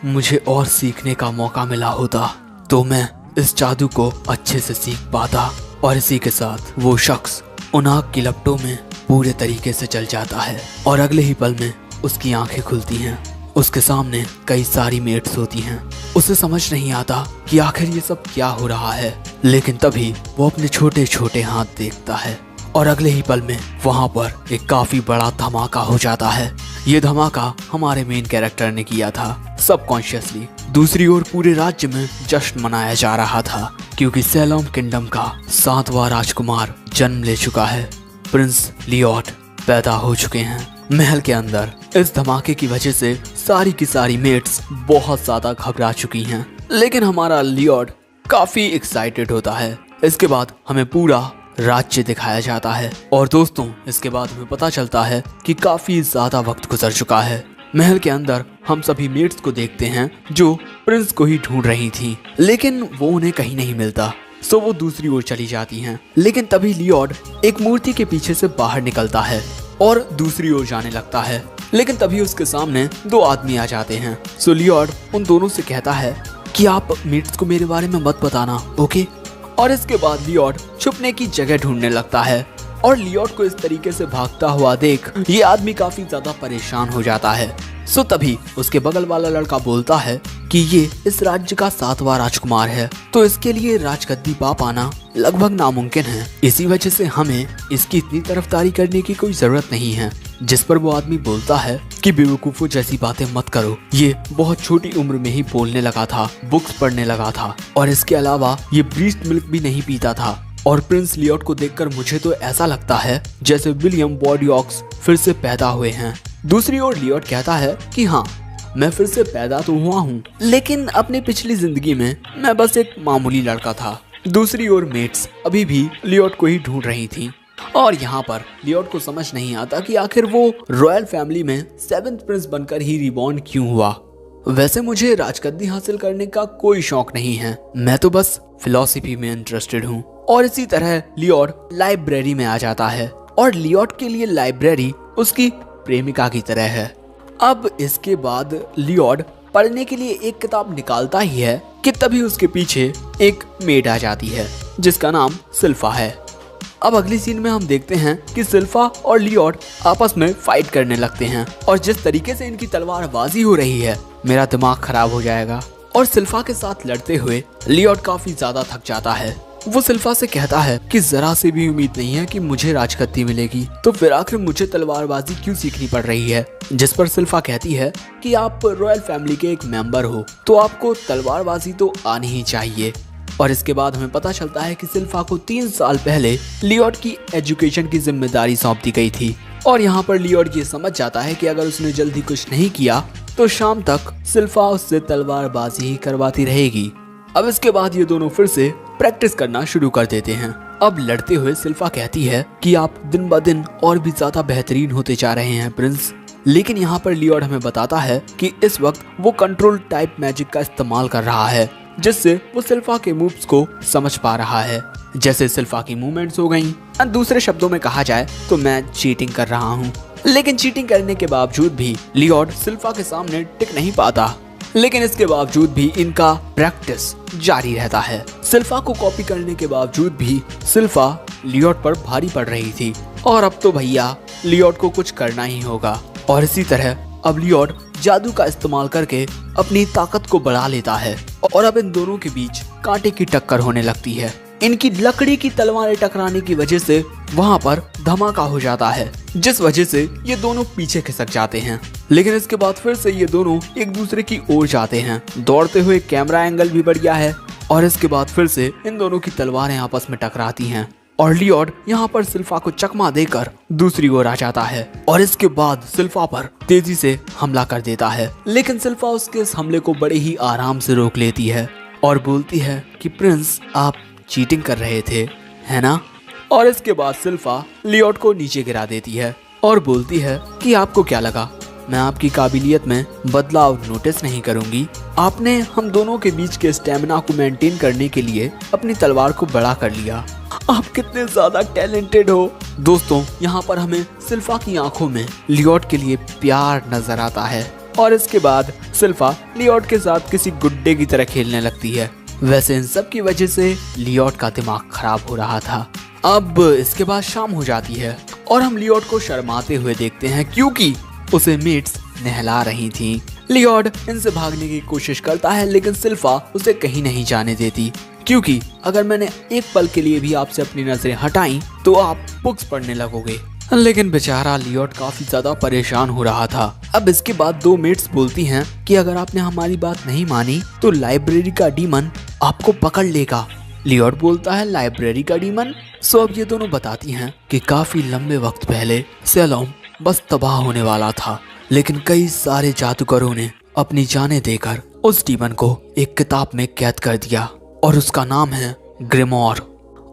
मुझे और सीखने का मौका मिला होता तो मैं इस जादू को अच्छे से सीख पाता। और इसी के साथ वो शख्स उन आग की लपटों में पूरे तरीके से जल जाता है और अगले ही पल में उसकी आंखें खुलती हैं। उसके सामने कई सारी मेट्स होती हैं। उसे समझ नहीं आता कि आखिर ये सब क्या हो रहा है, लेकिन तभी वो अपने छोटे छोटे हाथ देखता है और अगले ही पल में वहां पर एक काफी बड़ा धमाका हो जाता है। ये धमाका हमारे मेन कैरेक्टर ने किया था सबकॉन्शियसली। दूसरी ओर पूरे राज्य में जश्न मनाया जा रहा था क्योंकि सैलम किंगडम का 7वां राजकुमार जन्म ले चुका है। प्रिंस लियोट पैदा हो चुके हैं महल के अंदर। इस धमाके की वजह से सारी की सारी मेट्स बहुत ज्यादा घबरा चुकी हैं, लेकिन हमारा लियोट काफी एक्साइटेड होता है। इसके बाद हमें पूरा राज्य दिखाया जाता है और दोस्तों इसके बाद हमें पता चलता है कि काफी ज्यादा वक्त गुजर चुका है। महल के अंदर हम सभी मेट्स को देखते हैं जो प्रिंस को ही ढूंढ रही थी, लेकिन वो उन्हें कहीं नहीं मिलता। सो वो दूसरी ओर चली जाती हैं। लेकिन तभी लियोट एक मूर्ति के पीछे से बाहर निकलता है और दूसरी ओर जाने लगता है, लेकिन तभी उसके सामने 2 आदमी आ जाते हैं। सो लियोट उन दोनों से कहता है कि आप मेट्स को मेरे बारे में मत बताना, ओके? और इसके बाद लियोट छुपने की जगह ढूंढने लगता है और लियोट को इस तरीके से भागता हुआ देख ये आदमी काफी ज्यादा परेशान हो जाता है। सो तभी उसके बगल वाला लड़का बोलता है कि ये इस राज्य का 7वां राजकुमार है, तो इसके लिए राजगद्दी पा पाना लगभग नामुमकिन है। इसी वजह से हमें इसकी इतनी तरफदारी करने की कोई जरूरत नहीं है। जिस पर वो आदमी बोलता है कि बेवकूफों जैसी बातें मत करो, ये बहुत छोटी उम्र में ही बोलने लगा था, बुक्स पढ़ने लगा था और इसके अलावा ये ब्रीस्ट मिल्क भी नहीं पीता था। और प्रिंस लियोट को देखकर मुझे तो ऐसा लगता है जैसे विलियम वॉर्डियक्स फिर से पैदा हुए हैं। दूसरी ओर लियोट कहता है कि हाँ, मैं फिर से पैदा तो हुआ हूँ, लेकिन अपनी पिछली जिंदगी में मैं बस एक मामूली लड़का था। दूसरी ओर मेट्स अभी भी लियोट को ही ढूंढ रही थी और यहाँ पर लियोट को समझ नहीं आता कि आखिर वो रॉयल फैमिली में 7th प्रिंस बनकर ही रिबॉर्न क्यों हुआ। वैसे मुझे राजगद्दी हासिल करने का कोई शौक नहीं है, मैं तो बस फिलॉसफी में इंटरेस्टेड हूँ। और इसी तरह लियोट लाइब्रेरी में आ जाता है और लियोट के लिए लाइब्रेरी उसकी प्रेमिका की तरह है। अब इसके बाद लियोट पढ़ने के लिए एक किताब निकालता ही है कि तभी उसके पीछे एक मेड आ जाती है जिसका नाम सिल्फा है। अब अगली सीन में हम देखते हैं कि सिल्फा और लियोट आपस में फाइट करने लगते हैं और जिस तरीके से इनकी तलवारबाजी हो रही है मेरा दिमाग खराब हो जाएगा। और सिल्फा के साथ लड़ते हुए लियोट काफी ज्यादा थक जाता है। वो सिल्फा से कहता है कि जरा से भी उम्मीद नहीं है कि मुझे राजगद्दी मिलेगी, तो फिर आखिर मुझे तलवारबाजी क्यों सीखनी पड़ रही है। जिस पर सिल्फा कहती है कि आप रॉयल फैमिली के एक मेंबर हो तो आपको तलवारबाजी तो आनी ही चाहिए। और इसके बाद हमें पता चलता है कि सिल्फा को 3 साल पहले लियोट की एजुकेशन की जिम्मेदारी सौंप दी गई थी और यहाँ पर लियोट ये समझ जाता है कि अगर उसने जल्दी कुछ नहीं किया तो शाम तक सिल्फा उससे तलवारबाजी ही करवाती रहेगी। अब इसके बाद ये दोनों फिर से प्रैक्टिस करना शुरू कर देते हैं। अब लड़ते हुए सिल्फा कहती है कि आप दिन ब दिन और भी ज्यादा बेहतरीन होते जा रहे हैं प्रिंस। लेकिन यहाँ पर लियोट हमें बताता है कि इस वक्त वो कंट्रोल टाइप मैजिक का इस्तेमाल कर रहा है जिससे वो सिल्फा के मूव्स को समझ पा रहा है, जैसे सिल्फा की मूवमेंट्स हो गई। दूसरे शब्दों में कहा जाए तो मैं चीटिंग कर रहा हूँ। लेकिन चीटिंग करने के बावजूद भी लियोट सिल्फा के सामने टिक नहीं पाता, लेकिन इसके बावजूद भी इनका प्रैक्टिस जारी रहता है। सिल्फा को कॉपी करने के बावजूद भी सिल्फा लियोट पर भारी पड़ रही थी और अब तो भैया लियोट को कुछ करना ही होगा। और इसी तरह अब लियोट जादू का इस्तेमाल करके अपनी ताकत को बढ़ा लेता है और अब इन दोनों के बीच कांटे की टक्कर होने लगती है। इनकी लकड़ी की तलवारें टकराने की वजह से वहाँ पर धमाका हो जाता है जिस वजह से ये दोनों पीछे खिसक जाते हैं। लेकिन इसके बाद फिर से ये दोनों एक दूसरे की ओर जाते हैं। दौड़ते हुए कैमरा एंगल भी बढ़ गया है और इसके बाद फिर से इन दोनों की तलवारें आपस में टकराती हैं और लियोट यहाँ पर सिल्फा को चकमा देकर दूसरी ओर आ जाता है और इसके बाद सिल्फा पर तेजी से हमला कर देता है। लेकिन सिल्फा उसके इस हमले को बड़े ही आराम से रोक लेती है और बोलती है कि प्रिंस आप चीटिंग कर रहे थे, है ना। और इसके बाद सिल्फा लियोट को नीचे गिरा देती है और बोलती है कि आपको क्या लगा मैं आपकी काबिलियत में बदलाव नोटिस नहीं करूंगी। आपने हम दोनों के बीच के स्टेमिना को मेंटेन करने के लिए अपनी तलवार को बड़ा कर लिया। आप कितने ज्यादा टैलेंटेड हो। दोस्तों यहाँ पर हमें सिल्फा की आंखों में लियोट के लिए प्यार नजर आता है और इसके बाद सिल्फा लियोट के साथ किसी गुड्डे की तरह खेलने लगती है। वैसे इन सब की वजह से लियोट का दिमाग खराब हो रहा था। अब इसके बाद शाम हो जाती है और हम लियोट को शर्माते हुए देखते हैं क्योंकि उसे मेट्स नहला रही थी। लियोट इनसे भागने की कोशिश करता है लेकिन सिल्फा उसे कहीं नहीं जाने देती क्योंकि अगर मैंने एक पल के लिए भी आपसे अपनी नजरें हटाई तो आप बुक्स पढ़ने लगोगे। लेकिन बेचारा लियोट काफी ज्यादा परेशान हो रहा था। अब इसके बाद 2 मेट्स बोलती हैं कि अगर आपने हमारी बात नहीं मानी तो लाइब्रेरी का डीमन आपको पकड़ लेगा। लियोट बोलता है लाइब्रेरी का डीमन। सो अब ये दोनों बताती हैं कि काफी लंबे वक्त पहले सैलोम बस तबाह होने वाला था, लेकिन कई सारे जादूगरों ने अपनी जानें देकर उस डीमन को एक किताब में कैद कर दिया और उसका नाम है ग्रिमोर।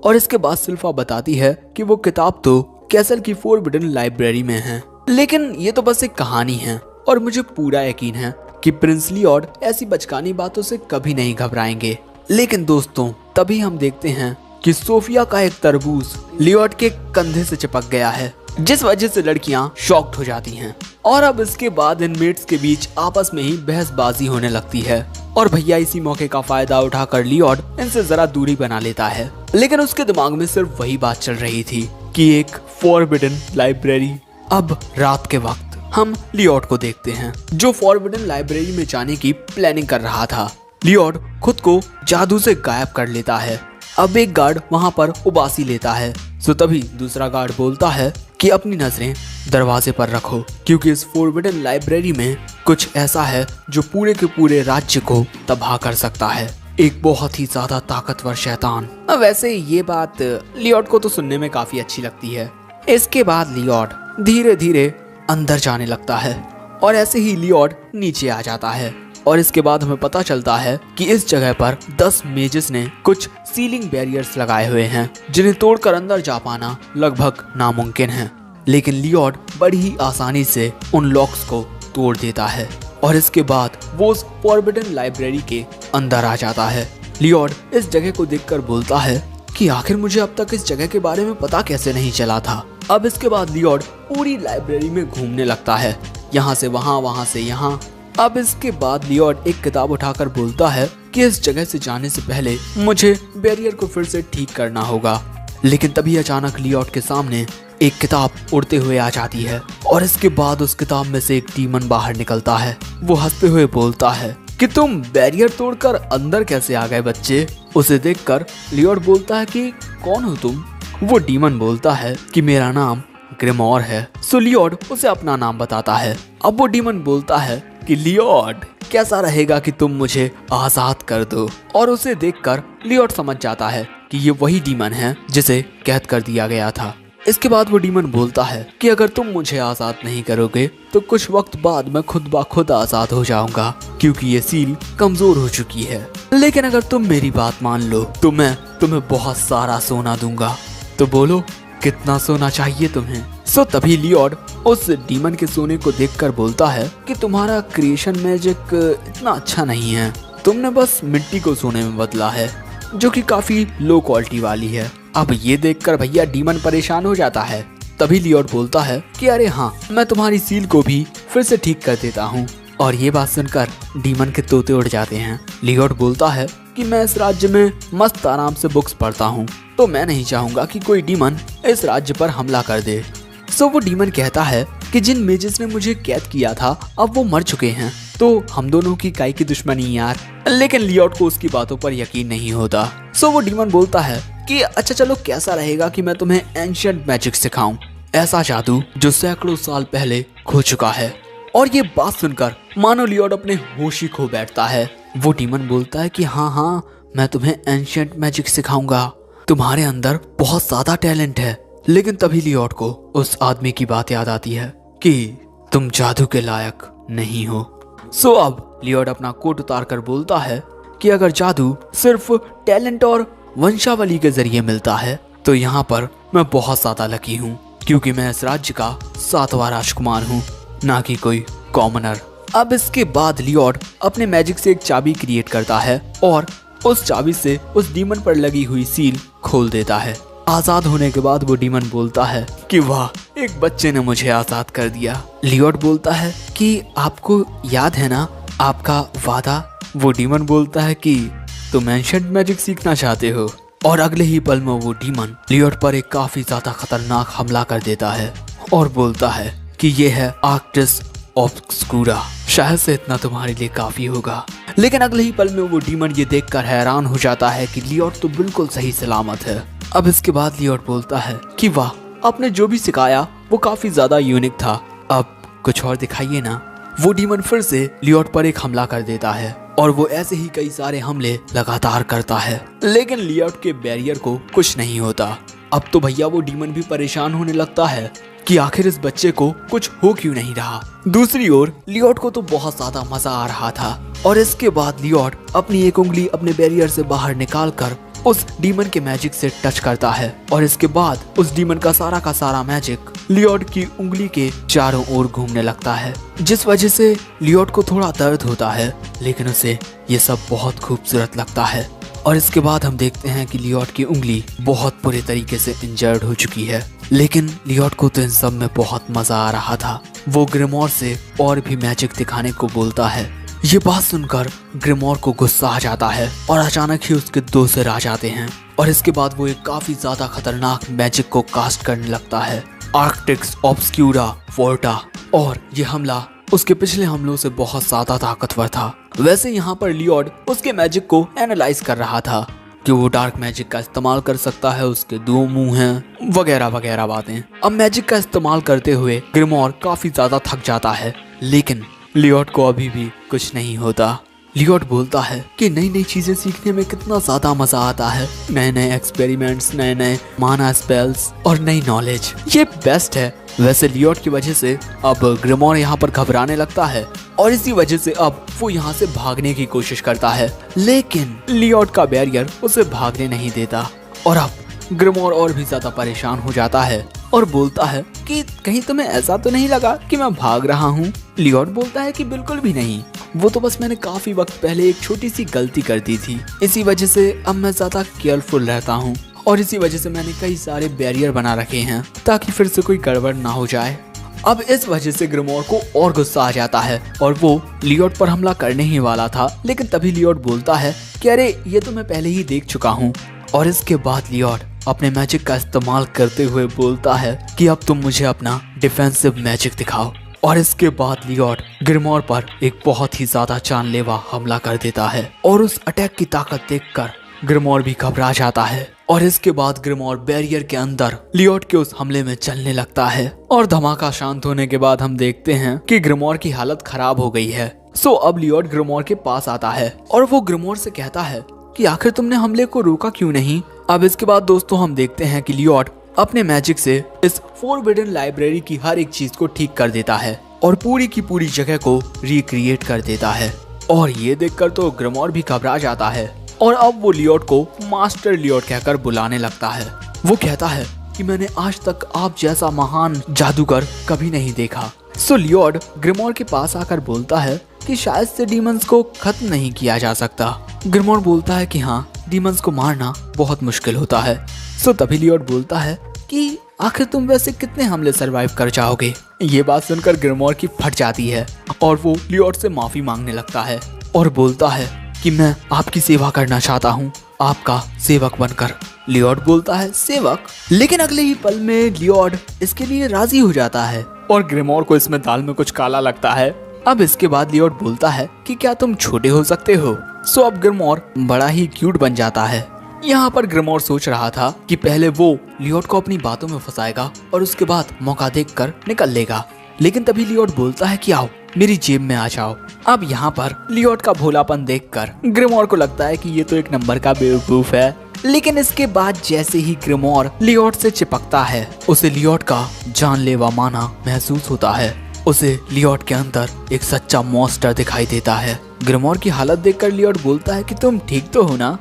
और इसके बाद सिल्फा बताती है कि वो किताब तो कैसल की फोरबिडन लाइब्रेरी में है, लेकिन ये तो बस एक कहानी है और मुझे पूरा यकीन है कि प्रिंस लियोट ऐसी बचकानी बातों से कभी नहीं घबराएंगे। लेकिन दोस्तों तभी हम देखते हैं कि सोफिया का एक तरबूज लियोट के कंधे से चिपक गया है जिस वजह से लड़कियां शॉक्ड हो जाती हैं और अब इसके बाद इन मेट्स के बीच आपस में ही बहसबाजी होने लगती है और भैया इसी मौके का फायदा उठाकर लियोट इनसे जरा दूरी बना लेता है। लेकिन उसके दिमाग में सिर्फ वही बात चल रही थी कि एक फॉरबिडन लाइब्रेरी। अब रात के वक्त हम लियोट को देखते हैं जो फॉरबिडन लाइब्रेरी में जाने की प्लानिंग कर रहा था। लियोट खुद को जादू से गायब कर लेता है। अब एक गार्ड वहां पर उबासी लेता है तो तभी दूसरा गार्ड बोलता है कि अपनी नजरें दरवाजे पर रखो क्योंकि इस फॉरबिडन लाइब्रेरी में कुछ ऐसा है जो पूरे के पूरे राज्य को तबाह कर सकता है, एक बहुत ही ज्यादा ताकतवर शैतान। वैसे ये बात लियोट को तो सुनने में काफी अच्छी लगती है। इसके बाद लियोट धीरे धीरे अंदर जाने लगता है और ऐसे ही लियोट नीचे आ जाता है और इसके बाद हमें पता चलता है कि इस जगह पर 10 मेजेस ने कुछ सीलिंग बैरियर्स लगाए हुए हैं जिन्हें तोड़कर अंदर जा पाना लगभग नामुमकिन है। लेकिन लियोड बड़ी ही आसानी से उन लॉक्स को तोड़ देता है और इसके बाद वो उस फॉरबिडन लाइब्रेरी के अंदर आ जाता है। लियोड इस जगह को देखकर बोलता है कि आखिर मुझे अब तक इस जगह के बारे में पता कैसे नहीं चला था। अब इसके बाद लियोड पूरी लाइब्रेरी में घूमने लगता है, यहाँ से वहाँ, वहाँ से यहाँ। अब इसके बाद लियोड एक किताब उठाकर बोलता है कि इस जगह से जाने से पहले मुझे बैरियर को फिर से ठीक करना होगा। लेकिन तभी अचानक लियोड के सामने एक किताब उड़ते हुए आ जाती है और इसके बाद उस किताब में से एक डीमन बाहर निकलता है। वो हंसते हुए बोलता है कि तुम बैरियर तोड़कर अंदर कैसे आ गए बच्चे। उसे देखकर लियोड बोलता है कि कौन हो तुम। वो डीमन बोलता है कि मेरा नाम ग्रिमोर है। सो लियोड उसे अपना नाम बताता है। अब वो डीमन बोलता है कि लियोड कैसा रहेगा कि तुम मुझे आजाद कर दो। और उसे देखकर लियोड समझ जाता है कि ये वही डीमन है जिसे कैद कर दिया गया था। इसके बाद वो डीमन बोलता है कि अगर तुम मुझे आजाद नहीं करोगे तो कुछ वक्त बाद मैं खुद ब खुद आजाद हो जाऊंगा, क्योंकि ये सील कमजोर हो चुकी है। लेकिन अगर तुम मेरी बात मान लो तो मैं तुम्हें बहुत सारा सोना दूंगा। तो बोलो कितना सोना चाहिए तुम्हें। सो तभी लियोड उस डीमन के सोने को देखकर बोलता है कि तुम्हारा क्रिएशन मैजिक इतना अच्छा नहीं है, तुमने बस मिट्टी को सोने में बदला है, जो कि काफी लो क्वालिटी वाली है। अब ये देखकर भैया डीमन परेशान हो जाता है। तभी लियोड बोलता है कि अरे हाँ, मैं तुम्हारी सील को भी फिर से ठीक कर देता हूँ। और ये बात सुनकर डीमन के तोते उड़ जाते हैं। लियोड बोलता है कि मैं इस राज्य में मस्त आराम से बुक्स पढ़ता हूँ, तो मैं नहीं चाहूंगा कि कोई डीमन इस राज्य पर हमला कर दे। सो वो डीमन कहता है कि जिन मेजेस ने मुझे कैद किया था अब वो मर चुके हैं, तो हम दोनों की काई की दुश्मनी यार। लेकिन लियोड को उसकी बातों पर यकीन नहीं होता। सो वो डीमन बोलता है कि अच्छा चलो, कैसा रहेगा कि मैं तुम्हें एंशिएंट मैजिक सिखाऊं, ऐसा जादू जो सैकड़ों साल पहले खो चुका है। और ये बात सुनकर मानो लियोड अपने होश ही खो बैठता है। वो डीमन बोलता है कि हाँ हाँ, मैं तुम्हें एंशिएंट मैजिक सिखाऊंगा, तुम्हारे अंदर बहुत ज्यादा टैलेंट है। लेकिन तभी लियोड को उस आदमी की बात याद आती है कि तुम जादू के लायक नहीं हो। सो अब लियोड अपना कोट उतार कर बोलता है कि अगर जादू सिर्फ टैलेंट और वंशावली के जरिए मिलता है तो यहाँ पर मैं बहुत ज्यादा लकी हूँ, क्योंकि मैं इस राज्य का 7वां राजकुमार हूँ, ना कि कोई कॉमनर। अब इसके बाद लियोड अपने मैजिक से एक चाबी क्रिएट करता है और उस चाबी से उस डीमन पर लगी हुई सील खोल देता है। आजाद होने के बाद वो डीमन बोलता है कि वाह, एक बच्चे ने मुझे आजाद कर दिया। लियोड बोलता है कि आपको याद है ना आपका वादा। वो डीमन बोलता है कि तुम एंशिएंट मैजिक सीखना चाहते हो। और अगले ही पल में वो डीमन लियोड पर एक काफी ज्यादा खतरनाक हमला कर देता है और बोलता है कि ये है आर्क्टिस ऑब्सक्यूरा, शायद से इतना तुम्हारे लिए काफी होगा। लेकिन अगले ही पल में वो डीमन ये देखकर हैरान हो जाता है कि लियोड तो बिल्कुल सही सलामत है। अब इसके बाद लियोड बोलता है कि वाह, आपने जो भी सिखाया वो काफी ज्यादा यूनिक था, अब कुछ और दिखाइए ना। वो डीमन फिर से लियोड पर एक हमला कर देता है और वो ऐसे ही कई सारे हमले लगातार करता है, लेकिन लियोड के बैरियर को कुछ नहीं होता। अब तो भैया वो डीमन भी परेशान होने लगता है कि आखिर इस बच्चे को कुछ हो क्यों नहीं रहा। दूसरी ओर लियोड को तो बहुत ज्यादा मजा आ रहा था और इसके बाद लियोड अपनी एक उंगली अपने बैरियर से बाहर निकालकर उस डीमन के मैजिक से टच करता है और इसके बाद उस डीमन का सारा मैजिक लियोड की उंगली के चारों ओर घूमने लगता है, जिस वजह से लियोड को थोड़ा दर्द होता है, लेकिन उसे ये सब बहुत खूबसूरत लगता है। और इसके बाद हम देखते हैं कि लियोड की उंगली बहुत बुरे तरीके से इंजर्ड हो चुकी है, लेकिन लियोड को तो इन सब में बहुत मजा आ रहा था। वो ग्रिमोर से और भी मैजिक दिखाने को बोलता है। ये बात सुनकर ग्रिमोर को गुस्सा आ जाता है और अचानक ही उसके 2 सिर आ जाते हैं और इसके बाद वो एक काफी ज्यादा खतरनाक मैजिक को कास्ट करने लगता है, आर्क्टिक्स ऑब्सक्यूरा फोर्टा। और ये हमला उसके पिछले हमलों से बहुत ज्यादा ताकतवर था। वैसे यहाँ पर लियोड उसके मैजिक को एनालाइज कर रहा था कि वो डार्क मैजिक का इस्तेमाल कर सकता है, उसके 2 मुंह हैं, वगैरह वगैरह बातें। अब मैजिक का इस्तेमाल करते हुए ग्रिमोर काफी ज्यादा थक जाता है, लेकिन लियोड को अभी भी कुछ नहीं होता। लियोड बोलता है कि नई नई चीजें सीखने में कितना ज्यादा मजा आता है, नए नए एक्सपेरिमेंट्स, नए नए माना स्पेल्स और नई नॉलेज, ये बेस्ट है। वैसे लियोट की वजह से अब ग्रिमोर यहाँ पर घबराने लगता है और इसी वजह से अब वो यहाँ से भागने की कोशिश करता है, लेकिन लियोट का बैरियर उसे भागने नहीं देता। और अब ग्रिमोर और भी ज्यादा परेशान हो जाता है और बोलता है कि कहीं तुम्हें ऐसा तो नहीं लगा कि मैं भाग रहा हूँ। लियोट बोलता है कि बिल्कुल भी नहीं, वो तो बस मैंने काफी वक्त पहले एक छोटी सी गलती कर दी थी, इसी वजह से अब मैं ज्यादा केयरफुल रहता हूँ और इसी वजह से मैंने कई सारे बैरियर बना रखे हैं ताकि फिर से कोई गड़बड़ ना हो जाए। अब इस वजह से ग्रिमोर को और गुस्सा आ जाता है और वो लियोट पर हमला करने ही वाला था, लेकिन तभी लियोट बोलता है कि अरे ये तो मैं पहले ही देख चुका हूँ। और इसके बाद लियोट अपने मैजिक का इस्तेमाल करते हुए बोलता है कि अब तुम मुझे अपना डिफेंसिव मैजिक दिखाओ। और इसके बाद लियोट ग्रिमोर पर एक बहुत ही ज्यादा जानलेवा हमला कर देता है और उस अटैक की ताकत देखकर ग्रिमोर भी घबरा जाता है। और इसके बाद ग्रिमोर बैरियर के अंदर लियोट के उस हमले में चलने लगता है और धमाका शांत होने के बाद हम देखते हैं कि ग्रिमोर की हालत खराब हो गई है। सो अब लियोट ग्रिमोर के पास आता है और वो ग्रिमोर से कहता है कि आखिर तुमने हमले को रोका क्यों नहीं। अब इसके बाद दोस्तों हम देखते हैं कि लियोट अपने मैजिक से इस फोरबिडन लाइब्रेरी की हर एक चीज को ठीक कर देता है और पूरी की पूरी जगह को रिक्रिएट कर देता है। और ये देखकर तो ग्रिमोर भी घबरा जाता है और अब वो लियोट को मास्टर लियोट कहकर बुलाने लगता है। वो कहता है कि मैंने आज तक आप जैसा महान जादूगर कभी नहीं देखा। सो लियोट ग्रिमोर के पास आकर बोलता है कि शायद से डीमंस को खत्म नहीं किया जा सकता। ग्रिमोर बोलता है कि हाँ, डीमंस को मारना बहुत मुश्किल होता है। सो तभी लियोट बोलता है कि आखिर तुम वैसे कितने हमले सरवाइव कर जाओगे। ये बात सुनकर ग्रिमोर की फट जाती है और वो लियोट से माफी मांगने लगता है और बोलता है कि मैं आपकी सेवा करना चाहता हूँ, आपका सेवक बनकर। लियोट बोलता है सेवक, लेकिन अगले ही पल में लियोट इसके लिए राजी हो जाता है और ग्रिमोर को इसमें दाल में कुछ काला लगता है। अब इसके बाद लियोट बोलता है कि क्या तुम छोटे हो सकते हो। सो अब ग्रिमोर बड़ा ही क्यूट बन जाता है। यहाँ पर ग्रिमोर सोच रहा था कि पहले वो लियोट को अपनी बातों में फंसाएगा और उसके बाद मौका देखकर निकल लेगा, लेकिन तभी लियोट बोलता है कि आओ मेरी जेब में आ जाओ। अब यहाँ पर लियोट का भोलापन देखकर ग्रिमोर को लगता है कि ये तो एक नंबर का बेवकूफ है, लेकिन इसके बाद जैसे ही ग्रिमोर लियोट से चिपकता है उसे लियोट का जानलेवा माना महसूस होता है। उसे लियोट के अंदर एक सच्चा मॉन्स्टर दिखाई देता है। ग्रिमोर की हालत देखकर लियोट बोलता है कि तुम ठीक तो हो ना।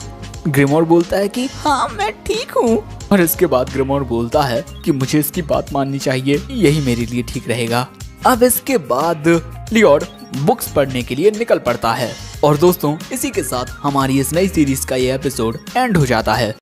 ग्रिमोर बोलता है कि हाँ मैं ठीक हूँ। और इसके बाद ग्रिमोर बोलता है कि मुझे इसकी बात माननी चाहिए, यही मेरे लिए ठीक रहेगा। अब इसके बाद लियोट बुक्स पढ़ने के लिए निकल पड़ता है। और दोस्तों इसी के साथ हमारी इस नई सीरीज का ये एपिसोड एंड हो जाता है।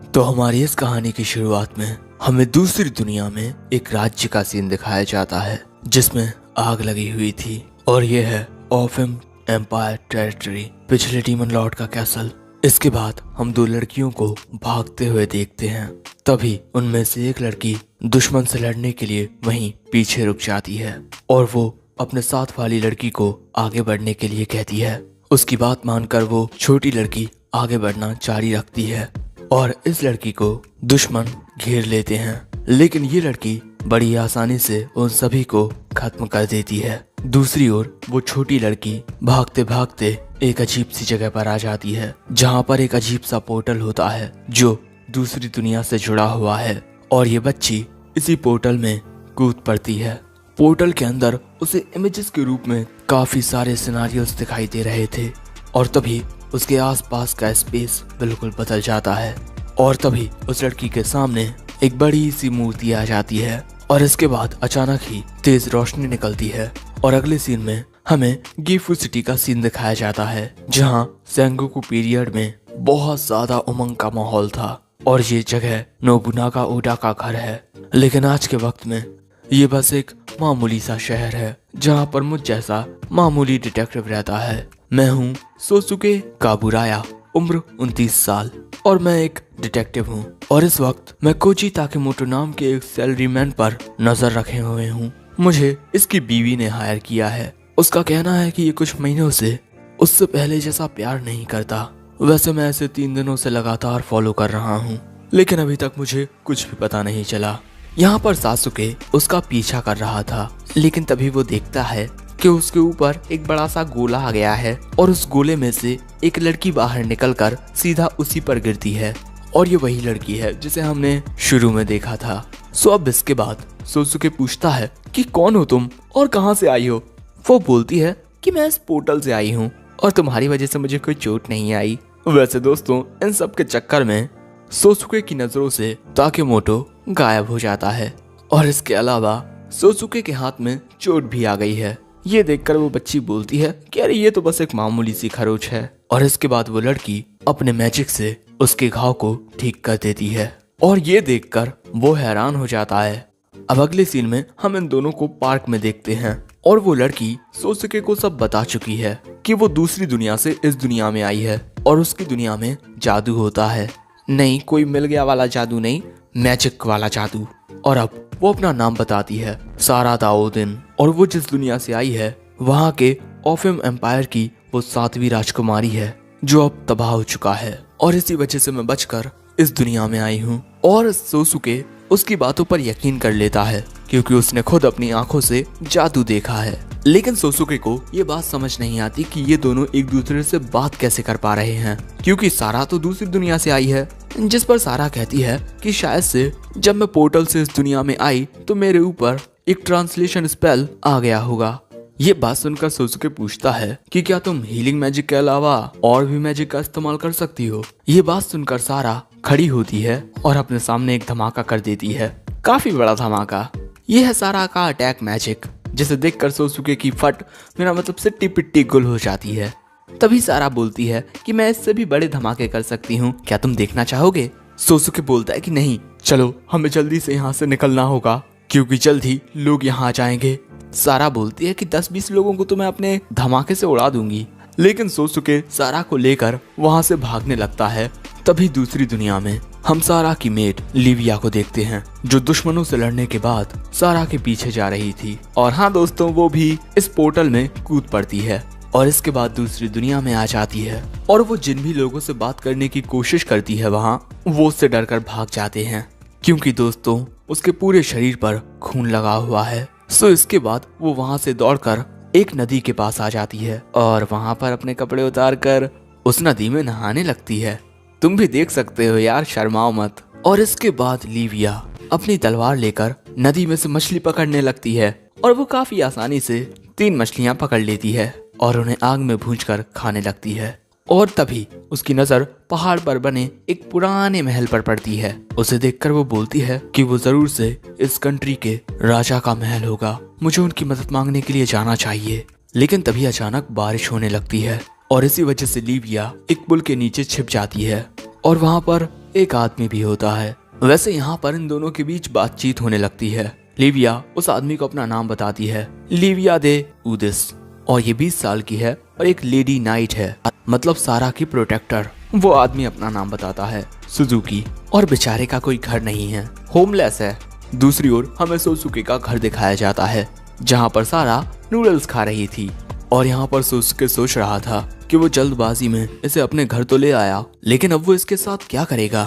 तो हमारी इस कहानी की शुरुआत में हमें दूसरी दुनिया में एक राज्य का सीन दिखाया जाता है जिसमें आग लगी हुई थी और ये है ऑफिम एम्पायर टेरिटरी, पिछले डीमन लॉर्ड का कैसल। इसके बाद हम दो लड़कियों को भागते हुए देखते हैं। तभी उनमें से एक लड़की दुश्मन से लड़ने के लिए वहीं पीछे रुक जाती है और वो अपने साथ वाली लड़की को आगे बढ़ने के लिए कहती है। उसकी बात मानकर वो छोटी लड़की आगे बढ़ना जारी रखती है और इस लड़की को दुश्मन घेर लेते हैं, लेकिन ये लड़की बड़ी आसानी से उन सभी को खत्म कर देती है। दूसरी ओर वो छोटी लड़की भागते भागते एक अजीब सी जगह पर आ जाती है जहाँ पर एक अजीब सा पोर्टल होता है जो दूसरी दुनिया से जुड़ा हुआ है और ये बच्ची इसी पोर्टल में कूद पड़ती है। पोर्टल के अंदर उसे इमेजेस के रूप में काफी सारे सिनारियोस दिखाई दे रहे थे और तभी उसके आसपास का स्पेस बिल्कुल बदल जाता है और तभी उस लड़की के सामने एक बड़ी सी मूर्ति आ जाती है और इसके बाद अचानक ही तेज रोशनी निकलती है और अगले सीन में हमें गिफू सिटी का सीन दिखाया जाता है जहां सेंगोकू पीरियड में बहुत ज्यादा उमंग का माहौल था और ये जगह नोबुनागा ओडा का घर है। लेकिन आज के वक्त में ये बस एक मामूली सा शहर है जहां पर मुझ जैसा मामूली डिटेक्टिव रहता है। मैं हूँ सोसुके काबुराया, उम्र 29 साल और मैं एक डिटेक्टिव हूँ और इस वक्त मैं कोची ताकेमोटो नाम के एक सैलरीमैन पर नजर रखे हुए हूँ। मुझे इसकी बीवी ने हायर किया है। उसका कहना है कि ये कुछ महीनों से उससे पहले जैसा प्यार नहीं करता। वैसे मैं ऐसे 3 दिनों से लगातार फॉलो कर रहा हूँ, लेकिन अभी तक मुझे कुछ भी पता नहीं चला। यहाँ पर सासुके उसका पीछा कर रहा था, लेकिन तभी वो देखता है कि उसके ऊपर एक बड़ा सा गोला आ गया है और उस गोले में से एक लड़की बाहर निकलकर सीधा उसी पर गिरती है और ये वही लड़की है जिसे हमने शुरू में देखा था। सो अब इसके बाद सोसुके पूछता है कि कौन हो तुम और कहाँ से आई हो। वो बोलती है कि मैं इस पोर्टल से आई हूँ और तुम्हारी वजह से मुझे कोई चोट नहीं आई। वैसे दोस्तों इन सब के चक्कर में सोसुके की नजरों से ताकेमोटो गायब हो जाता है और इसके अलावा सोसुके के हाथ में चोट भी आ गई है। ये देखकर वो बच्ची बोलती है कि अरे ये तो बस एक मामूली सी खरोच है। और इसके बाद वो लड़की अपने मैजिक से उसके घाव को ठीक कर देती है और ये देखकर वो हैरान हो जाता है। अब अगले सीन में हम इन दोनों को पार्क में देखते हैं और वो लड़की सोसुके को सब बता चुकी है कि वो दूसरी दुनिया से इस दुनिया में आई है और उसकी दुनिया में जादू होता है। नहीं, कोई मिल गया वाला जादू नहीं, मैजिक वाला जादू। और अब वो अपना नाम बताती है, सारा दाओदिन। और वो जिस दुनिया से आई है वहाँ के ओफिम एम्पायर की वो 7वीं राजकुमारी है जो अब तबाह हो चुका है और इसी वजह से मैं बचकर इस दुनिया में आई हूँ। और सोसुके उसकी बातों पर यकीन कर लेता है क्योंकि उसने खुद अपनी आंखों से जादू देखा है। लेकिन सोसुके को ये बात समझ नहीं आती कि ये दोनों एक दूसरे से बात कैसे कर पा रहे हैं क्योंकि सारा तो दूसरी दुनिया से आई है। जिस पर सारा कहती है कि शायद से जब मैं पोर्टल से इस दुनिया में आई तो मेरे ऊपर एक ट्रांसलेशन स्पेल आ गया होगा। ये बात सुनकर सोसुके पूछता है कि क्या तुम हीलिंग मैजिक के अलावा और भी मैजिक का इस्तेमाल कर सकती हो। ये बात सुनकर सारा खड़ी होती है और अपने सामने एक धमाका कर देती है, काफी बड़ा धमाका। ये है सारा का अटैक मैजिक, जिसे देखकर सोसुके की फट मेरा मतलब सिट्टी पिट्टी गुल हो जाती है। तभी सारा बोलती है कि मैं इससे भी बड़े धमाके कर सकती हूँ, क्या तुम देखना चाहोगे। सोसुके बोलता है कि नहीं, चलो हमें जल्दी से यहाँ से निकलना होगा क्योंकि जल्द ही लोग यहाँ आ जाएंगे। सारा बोलती है कि 10-20 लोगों को तो मैं अपने धमाके से उड़ा दूंगी। लेकिन सोसुके सारा को लेकर वहाँ से भागने लगता है। तभी दूसरी दुनिया में हम सारा की मेट लिविया को देखते हैं जो दुश्मनों से लड़ने के बाद सारा के पीछे जा रही थी। और हाँ दोस्तों, वो भी इस पोर्टल में कूद पड़ती है और इसके बाद दूसरी दुनिया में आ जाती है। और वो जिन भी लोगों से बात करने की कोशिश करती है वहाँ, वो उससे डरकर भाग जाते हैं क्योंकि दोस्तों उसके पूरे शरीर पर खून लगा हुआ है। सो इसके बाद वो वहाँ से दौड़कर एक नदी के पास आ जाती है और वहाँ पर अपने कपड़े उतारकर उस नदी में नहाने लगती है। तुम भी देख सकते हो यार, शर्माओ मत। और इसके बाद लिविया अपनी तलवार लेकर नदी में से मछली पकड़ने लगती है और वो काफी आसानी से 3 मछलियां पकड़ लेती है और उन्हें आग में भूनकर खाने लगती है। और तभी उसकी नजर पहाड़ पर बने एक पुराने महल पर पड़ती है। उसे देखकर वो बोलती है कि वो जरूर से इस कंट्री के राजा का महल होगा, मुझे उनकी मदद मांगने के लिए जाना चाहिए। लेकिन तभी अचानक बारिश होने लगती है और इसी वजह से लिविया एक पुल के नीचे छिप जाती है और वहाँ पर एक आदमी भी होता है। वैसे यहाँ पर इन दोनों के बीच बातचीत होने लगती है। लिविया उस आदमी को अपना नाम बताती है, लिविया दे उदिस, और ये 20 साल की है और एक लेडी नाइट है, मतलब सारा की प्रोटेक्टर। वो आदमी अपना नाम बताता है सुजुकी और बेचारे का कोई घर नहीं है, होमलेस है। दूसरी ओर हमें सोसुके का घर दिखाया जाता है जहाँ पर सारा नूडल्स खा रही थी और यहाँ पर सोसुके सोच रहा था कि वो जल्दबाजी में इसे अपने घर तो ले आया, लेकिन अब वो इसके साथ क्या करेगा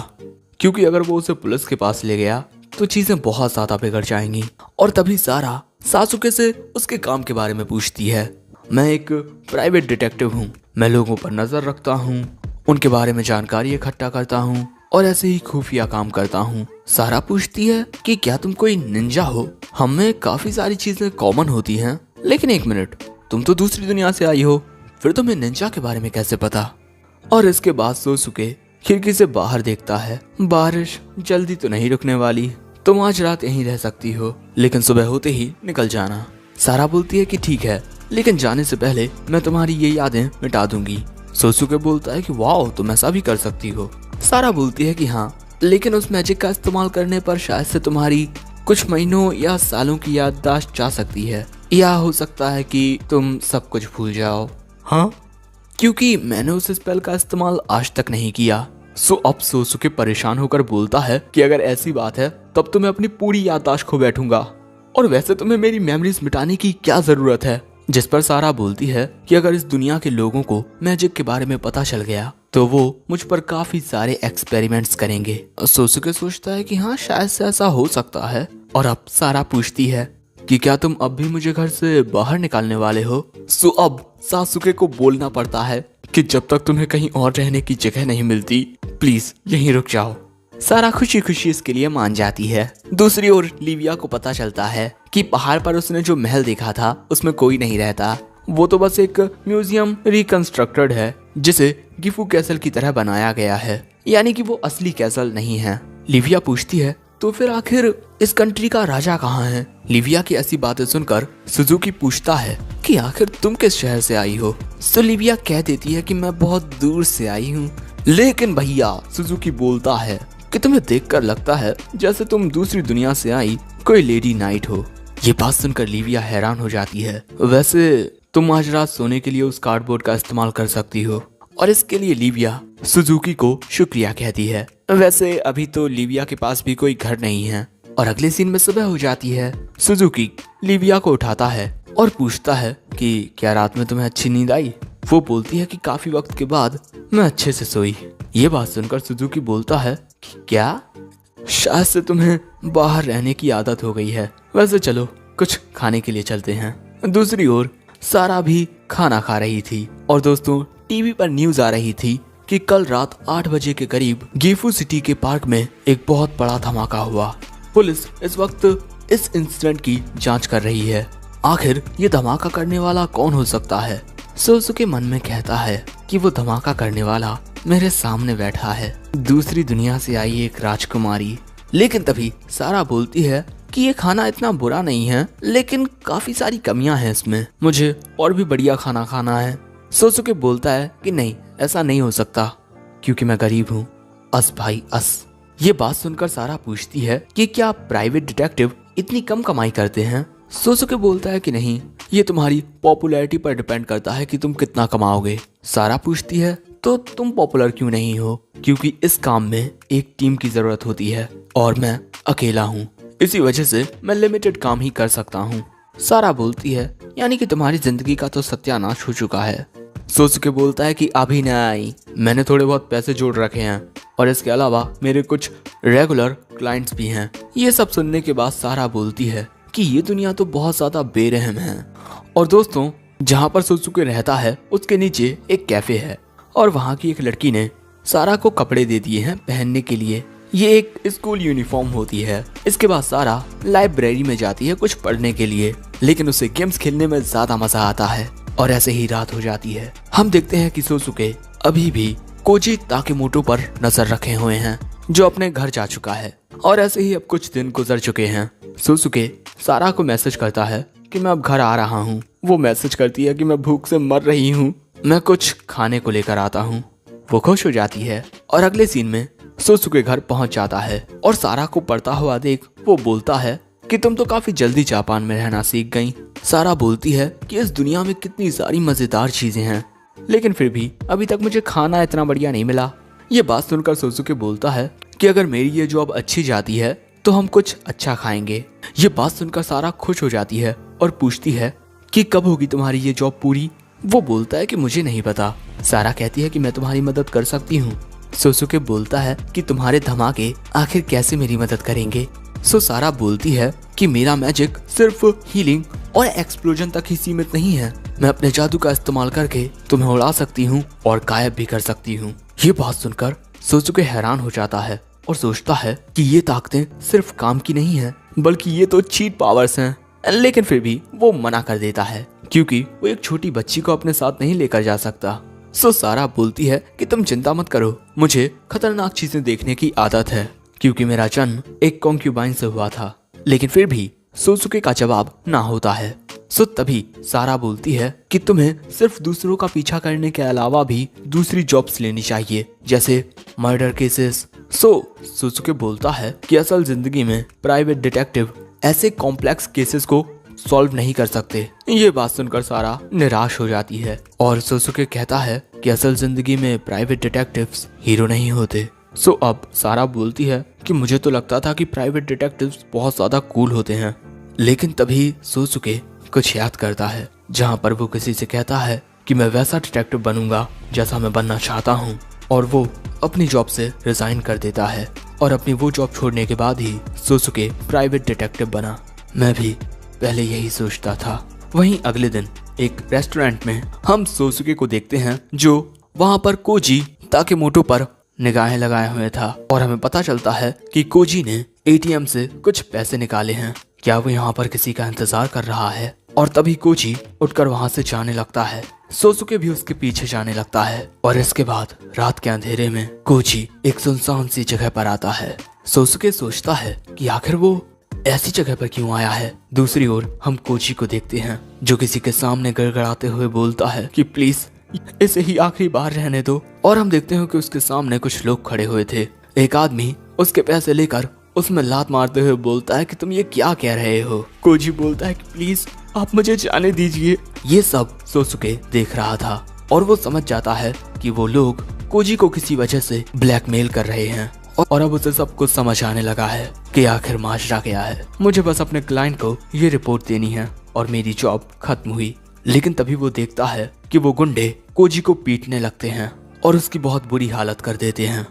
क्योंकि अगर वो उसे पुलिस के पास ले गया तो चीजें बहुत ज्यादा बिगड़ जाएंगी। और तभी सारा सासुके से उसके काम के बारे में पूछती है। मैं एक प्राइवेट डिटेक्टिव हूँ, मैं लोगों पर नजर रखता हूँ, उनके बारे में जानकारी इकट्ठा करता हूँ और ऐसे ही खुफिया काम करता हूँ। सारा पूछती है कि क्या तुम कोई निंजा हो, हम में काफी सारी चीजें कॉमन होती हैं, लेकिन एक मिनट, तुम तो दूसरी दुनिया से आई हो, फिर तुम्हें निंजा के बारे में कैसे पता। और इसके बाद सोसुके खिड़की से बाहर देखता है, बारिश जल्दी तो नहीं रुकने वाली, तुम आज रात यहीं रह सकती हो, लेकिन सुबह होते ही निकल जाना। सारा बोलती है कि ठीक है, लेकिन जाने से पहले मैं तुम्हारी ये यादें मिटा दूंगी। सोसुके बोलता है कि वाओ, तुम ऐसा भी कर सकती हो। सारा बोलती है कि हाँ, लेकिन उस मैजिक का इस्तेमाल करने पर शायद से तुम्हारी कुछ महीनों या सालों की याददाश्त जा सकती है, या हो सकता है कि तुम सब कुछ भूल जाओ। हाँ, क्योंकि मैंने उस स्पेल का इस्तेमाल आज तक नहीं किया। सो अब सोसुके परेशान होकर बोलता है कि अगर ऐसी बात है तब तो मैं अपनी पूरी याददाश्त खो बैठूंगा, और वैसे तुम्हें मेरी मेमोरीज मिटाने की क्या जरूरत है। जिस पर सारा बोलती है कि अगर इस दुनिया के लोगों को मैजिक के बारे में पता चल गया तो वो मुझ पर काफी सारे एक्सपेरिमेंट्स करेंगे। सोसुके सोचता है कि हाँ, शायद से ऐसा हो सकता है। और अब सारा पूछती है कि क्या तुम अब भी मुझे घर से बाहर निकालने वाले हो। सो अब सासुके को बोलना पड़ता है कि जब तक तुम्हें कहीं और रहने की जगह नहीं मिलती, प्लीज यहीं रुक जाओ। सारा खुशी खुशी इसके लिए मान जाती है। दूसरी ओर लिविया को पता चलता है कि पहाड़ पर उसने जो महल देखा था उसमें कोई नहीं रहता, वो तो बस एक म्यूजियम रिकंस्ट्रक्टेड है जिसे गिफू कैसल की तरह बनाया गया है, यानी कि वो असली कैसल नहीं है। लिविया पूछती है तो फिर आखिर इस कंट्री का राजा कहाँ है? लिविया की ऐसी बातें सुनकर सुजुकी पूछता है कि आखिर तुम किस शहर से आई हो? तो लिविया कह देती है कि मैं बहुत दूर से आई हूँ। लेकिन भैया, सुजुकी बोलता है कि तुम्हें देखकर लगता है जैसे तुम दूसरी दुनिया से आई कोई लेडी नाइट हो। ये बात सुनकर लिविया हैरान हो जाती है। वैसे तुम आज रात सोने के लिए उस कार्डबोर्ड का इस्तेमाल कर सकती हो, और इसके लिए लिविया सुजुकी को शुक्रिया कहती है। वैसे अभी तो लिविया के पास भी कोई घर नहीं है और अगले सीन में सुबह हो जाती है। सुजुकी लिविया को उठाता है और पूछता है कि क्या रात में तुम्हें अच्छी नींद आई? वो बोलती है कि काफी वक्त के बाद मैं अच्छे से सोई। ये बात सुनकर सुजुकी बोलता है कि क्या, शायद से तुम्हें बाहर रहने की आदत हो गई है। वैसे चलो कुछ खाने के लिए चलते हैं। दूसरी ओर सारा भी खाना खा रही थी और दोस्तों टीवी पर न्यूज आ रही थी कि कल रात 8 बजे के करीब गिफू सिटी के पार्क में एक बहुत बड़ा धमाका हुआ। पुलिस इस वक्त इस इंसिडेंट की जांच कर रही है। आखिर ये धमाका करने वाला कौन हो सकता है? सोसुके मन में कहता है कि वो धमाका करने वाला मेरे सामने बैठा है, दूसरी दुनिया से आई एक राजकुमारी। लेकिन तभी सारा बोलती है कि ये खाना इतना बुरा नहीं है, लेकिन काफी सारी कमियां हैं इसमें, मुझे और भी बढ़िया खाना खाना है। सोसुके बोलता है कि नहीं, ऐसा नहीं हो सकता क्योंकि मैं गरीब हूँ। अस भाई अस। ये बात सुनकर सारा पूछती है कि क्या प्राइवेट डिटेक्टिव इतनी कम कमाई करते हैं? सोसुके बोलता है कि नहीं, ये तुम्हारी पॉपुलैरिटी पर डिपेंड करता है कि तुम कितना कमाओगे। सारा पूछती है तो तुम पॉपुलर क्यों नहीं हो? क्योंकि इस काम में एक टीम की जरूरत होती है और मैं अकेला हूँ, इसी वजह से मैं लिमिटेड काम ही कर सकता हूँ। सारा बोलती है यानी कि तुम्हारी जिंदगी का तो सत्यानाश हो चुका है। सोसुके बोलता है कि अभी नहीं, मैंने थोड़े बहुत पैसे जोड़ रखे हैं और इसके अलावा मेरे कुछ रेगुलर क्लाइंट्स भी हैं। ये सब सुनने के बाद सारा बोलती है कि ये दुनिया तो बहुत ज्यादा बेरहम है। और दोस्तों जहाँ पर सोसुके रहता है उसके नीचे एक कैफे है और वहाँ की एक लड़की ने सारा को कपड़े दे दिए हैं पहनने के लिए। ये एक स्कूल यूनिफॉर्म होती है। इसके बाद सारा लाइब्रेरी में जाती है कुछ पढ़ने के लिए, लेकिन उसे गेम्स खेलने में ज्यादा मजा आता है और ऐसे ही रात हो जाती है। हम देखते हैं कि सोसुके अभी भी कोजी ताकेमोटो पर नजर रखे हुए हैं जो अपने घर जा चुका है। और ऐसे ही अब कुछ दिन गुजर चुके हैं। सोसुके सारा को मैसेज करता है कि मैं अब घर आ रहा हूँ। वो मैसेज करती है कि मैं भूख से मर रही हूँ, मैं कुछ खाने को लेकर आता हूँ। वो खुश हो जाती है और अगले सीन में सोसुके घर पहुंच जाता है और सारा को पढ़ता हुआ देख वो बोलता है कि तुम तो काफी जल्दी जापान में रहना सीख गई। सारा बोलती है कि इस दुनिया में कितनी सारी मजेदार चीजें हैं, लेकिन फिर भी अभी तक मुझे खाना इतना बढ़िया नहीं मिला। ये बात सुनकर सोसुके बोलता है कि अगर मेरी ये जॉब अच्छी जाती है तो हम कुछ अच्छा खाएंगे। ये बात सुनकर सारा खुश हो जाती है और पूछती है कि कब होगी तुम्हारी ये जॉब पूरी? वो बोलता है कि मुझे नहीं पता। सारा कहती है कि मैं तुम्हारी मदद कर सकती हूँ। सोसुके बोलता है कि तुम्हारे धमाके आखिर कैसे मेरी मदद करेंगे? सारा बोलती है कि मेरा मैजिक सिर्फ हीलिंग और एक्सप्लोजन तक ही सीमित नहीं है, मैं अपने जादू का इस्तेमाल करके तुम्हें उड़ा सकती हूँ और गायब भी कर सकती हूँ। ये बात सुनकर सोसुके हैरान हो जाता है और सोचता है कि ये ताकतें सिर्फ काम की नहीं है, बल्कि ये तो चीट पावर्स हैं। लेकिन फिर भी वो मना कर देता है क्योंकि वो एक छोटी बच्ची को अपने साथ नहीं लेकर जा सकता। सारा बोलती है कि तुम चिंता मत करो, मुझे खतरनाक चीजें देखने की आदत है क्योंकि मेरा जन्म एक कॉन्क्यूबाइन से हुआ था। लेकिन फिर भी सोसुके का जवाब ना होता है। तभी सारा बोलती है कि तुम्हें सिर्फ दूसरों का पीछा करने के अलावा भी दूसरी जॉब्स लेनी चाहिए, जैसे मर्डर केसेस। सोसुके बोलता है कि असल जिंदगी में प्राइवेट डिटेक्टिव ऐसे कॉम्प्लेक्स केसेस को सॉल्व नहीं कर सकते। ये बात सुनकर सारा निराश हो जाती है और सोसुके कहता है कि असल जिंदगी में प्राइवेट डिटेक्टिव्स हीरो नहीं होते। अब सारा बोलती है कि मुझे तो लगता था कि प्राइवेट डिटेक्टिव्स बहुत ज्यादा कूल होते हैं। लेकिन तभी सोसुके कुछ याद करता है जहाँ पर वो किसी से कहता है कि मैं वैसा डिटेक्टिव बनूंगा जैसा मैं बनना चाहता हूँ, और वो अपनी जॉब से रिजाइन कर देता है और अपनी वो जॉब छोड़ने के बाद ही सोसुके प्राइवेट डिटेक्टिव बना। मैं भी पहले यही सोचता था। वहीं अगले दिन एक रेस्टोरेंट में हम सोसुके को देखते हैं जो वहाँ पर कोजी ताकेमोटो पर निगाहें लगाए हुए था और हमें पता चलता है कि कोजी ने एटीएम से कुछ पैसे निकाले हैं। क्या वो यहाँ पर किसी का इंतजार कर रहा है? और तभी कोजी उठकर वहाँ से जाने लगता है। सोसुके भी उसके पीछे जाने लगता है और इसके बाद रात के अंधेरे में कोजी एक सुनसान सी जगह पर आता है। सोसुके सोचता है कि आखिर वो ऐसी जगह पर क्यों आया है। दूसरी ओर हम कोजी को देखते हैं जो किसी के सामने गड़गड़ाते हुए बोलता है कि प्लीज इसे ही आखिरी बार रहने दो। और हम देखते हैं कि उसके सामने कुछ लोग खड़े हुए थे। एक आदमी उसके पैसे लेकर उसमें लात मारते हुए बोलता है कि तुम ये क्या कह रहे हो। कोजी बोलता है कि प्लीज आप मुझे जाने दीजिए। ये सब सोसुके देख रहा था और वो समझ जाता है कि वो लोग कोजी को किसी वजह से ब्लैकमेल कर रहे हैं और अब उसे सब कुछ समझ आने लगा है कि आखिर माजरा क्या है। मुझे बस अपने क्लाइंट को ये रिपोर्ट देनी है और मेरी जॉब खत्म हुई। लेकिन तभी वो देखता है कि वो गुंडे कोजी को पीटने लगते हैं और उसकी बहुत बुरी हालत कर देते हैं।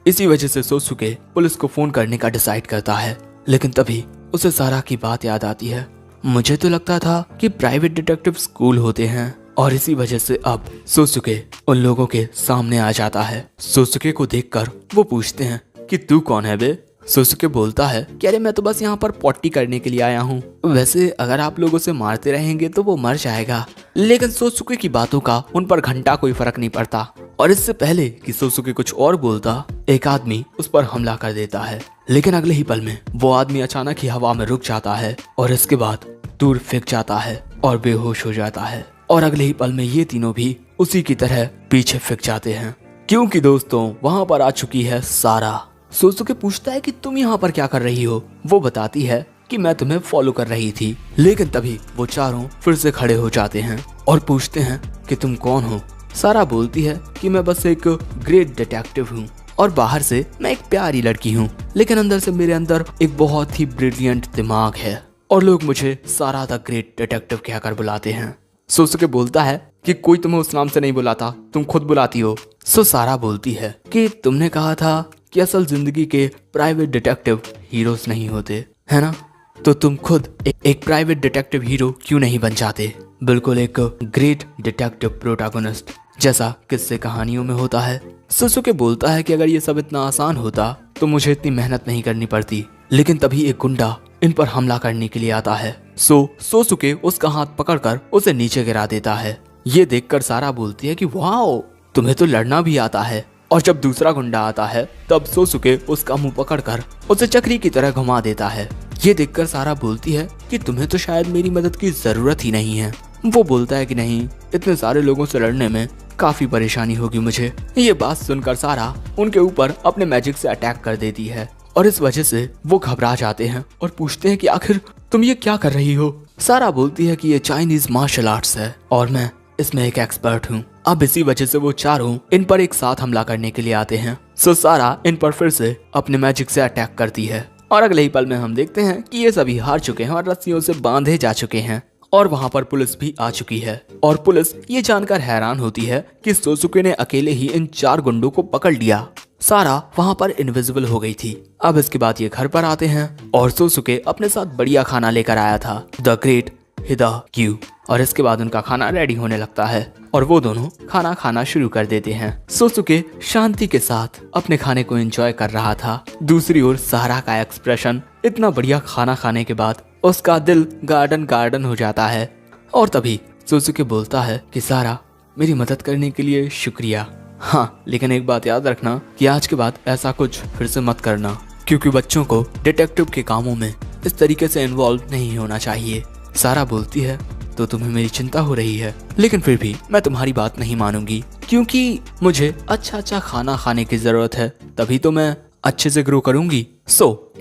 इसी वजह से सोसुके पुलिस को फोन करने का डिसाइड करता है। लेकिन तभी उसे सारा की बात याद आती है। मुझे तो लगता था कि प्राइवेट डिटेक्टिव स्कूल होते हैं और इसी वजह से अब सोसुके उन लोगों के सामने आ जाता है। सोसुके को देखकर वो पूछते हैं कि तू कौन है बे? सोसुके बोलता है कि अरे मैं तो बस यहाँ पर पॉटी करने के लिए आया हूँ। वैसे अगर आप लोग उसे मारते रहेंगे तो वो मर जाएगा। लेकिन सोसुके की बातों का उन पर घंटा कोई फर्क नहीं पड़ता और इससे पहले कि सोसुके कुछ और बोलता एक आदमी उस पर हमला कर देता है। लेकिन अगले ही पल में वो आदमी अचानक ही हवा में रुक जाता है और इसके बाद दूर फेंक जाता है और बेहोश हो जाता है। और अगले ही पल में ये तीनों भी उसी की तरह पीछे फेंक जाते हैं क्योंकि दोस्तों वहाँ पर आ चुकी है सारा। सोसुके पूछता है कि तुम यहाँ पर क्या कर रही हो? वो बताती है कि मैं तुम्हें फॉलो कर रही थी। लेकिन तभी वो चारों फिर से खड़े हो जाते हैं और पूछते हैं कि तुम कौन हो? सारा बोलती है कि मैं बस एक ग्रेट डिटेक्टिव हूँ और बाहर से मैं एक प्यारी लड़की हूँ, लेकिन अंदर से मेरे अंदर एक बहुत ही ब्रिलियंट दिमाग है और लोग मुझे सारा द ग्रेट डिटेक्टिव कहकर बुलाते हैं। सोसुके बोलता है कि कोई तुम्हें उस नाम से नहीं बुलाता, तुम खुद बुलाती हो। सारा बोलती है कि तुमने कहा था कि असल जिंदगी के प्राइवेट डिटेक्टिव हीरोज नहीं होते, है ना? तो तुम खुद एक प्राइवेट डिटेक्टिव हीरो क्यों नहीं बन जाते? बिल्कुल एक ग्रेट डिटेक्टिव प्रोटैगनिस्ट जैसा किस्से कहानियों में होता है। सोसुके बोलता है कि अगर ये सब इतना आसान होता तो मुझे इतनी मेहनत नहीं करनी पड़ती। लेकिन तभी एक गुंडा इन पर हमला करने के लिए आता है। सोसुके उसका हाथ पकड़कर उसे नीचे गिरा देता है। ये देखकर सारा बोलती है कि वाओ, तुम्हें तो लड़ना भी आता है। और जब दूसरा गुंडा आता है तब सोसुके उसका मुंह पकड़कर उसे चक्री की तरह घुमा देता है। ये देखकर सारा बोलती है कि तुम्हें तो शायद मेरी मदद की जरूरत ही नहीं है। वो बोलता है कि नहीं, इतने सारे लोगों से लड़ने में काफी परेशानी होगी मुझे। ये बात सुनकर सारा उनके ऊपर अपने मैजिक से अटैक कर देती है और इस वजह से वो घबरा जाते हैं और पूछते हैं कि आखिर तुम ये क्या कर रही हो? सारा बोलती है कि ये चाइनीज मार्शल आर्ट्स है और मैं इसमें एक एक्सपर्ट हूँ। अब इसी वजह से वो चारों इन पर एक साथ हमला करने के लिए आते हैं। सारा इन पर फिर से अपने मैजिक से अटैक करती है और अगले ही पल में हम देखते हैं कि ये सभी हार चुके हैं और रस्सियों से बांधे जा चुके हैं और वहाँ पर पुलिस भी आ चुकी है। और पुलिस ये जानकर हैरान होती है कि सोसुके ने अकेले ही इन 4 गुंडों को पकड़ लिया। सारा वहाँ पर इनविजिबल हो गई थी। अब इसके बाद ये घर पर आते हैं और सोसुके अपने साथ बढ़िया खाना लेकर आया था, द ग्रेट हिदाक्यू। और इसके बाद उनका खाना रेडी होने लगता है और वो दोनों खाना खाना शुरू कर देते हैं। सोसुके शांति के साथ अपने खाने को एंजॉय कर रहा था। दूसरी ओर सारा का एक्सप्रेशन, इतना बढ़िया खाना खाने के बाद उसका दिल गार्डन हो जाता है। और तभी सोसुके बोलता है कि सारा, मेरी मदद करने के लिए शुक्रिया। हाँ, लेकिन एक बात याद रखना कि आज के बाद ऐसा कुछ फिर से मत करना, क्योंकि बच्चों को डिटेक्टिव के कामों में इस तरीके से इन्वॉल्व नहीं होना चाहिए। सारा बोलती है तो तुम्हें मेरी चिंता हो रही है, लेकिन फिर भी मैं तुम्हारी बात नहीं मानूंगी, क्योंकि मुझे अच्छा खाना खाने की जरूरत है, तभी तो मैं अच्छे से ग्रो करूंगी।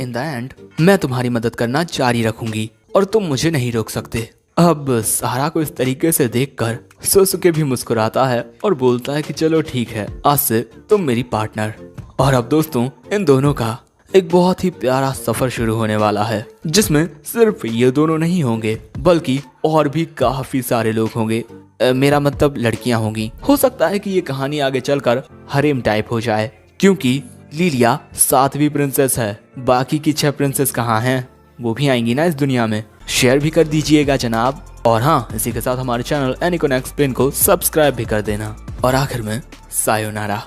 इन द एंड मैं तुम्हारी मदद करना जारी रखूंगी और तुम मुझे नहीं रोक सकते। अब सारा को इस तरीके से देखकर सोसुके भी मुस्कुराता है और बोलता है कि चलो ठीक है, आज से तुम मेरी पार्टनर। और अब दोस्तों इन दोनों का एक बहुत ही प्यारा सफर शुरू होने वाला है, जिसमें सिर्फ ये दोनों नहीं होंगे बल्कि और भी काफी सारे लोग होंगे। मेरा मतलब लड़कियां होंगी। हो सकता है कि ये कहानी आगे चलकर हरेम टाइप हो जाए, क्योंकि लिलिया 7वीं प्रिंसेस है। बाकी की 6 प्रिंसेस कहाँ हैं? वो भी आएंगी ना इस दुनिया में। शेयर भी कर दीजिएगा जनाब। और हाँ, इसी के साथ हमारे चैनल एनिकॉन एक्सप्लेन को सब्सक्राइब भी कर देना। और आखिर में सायोनारा।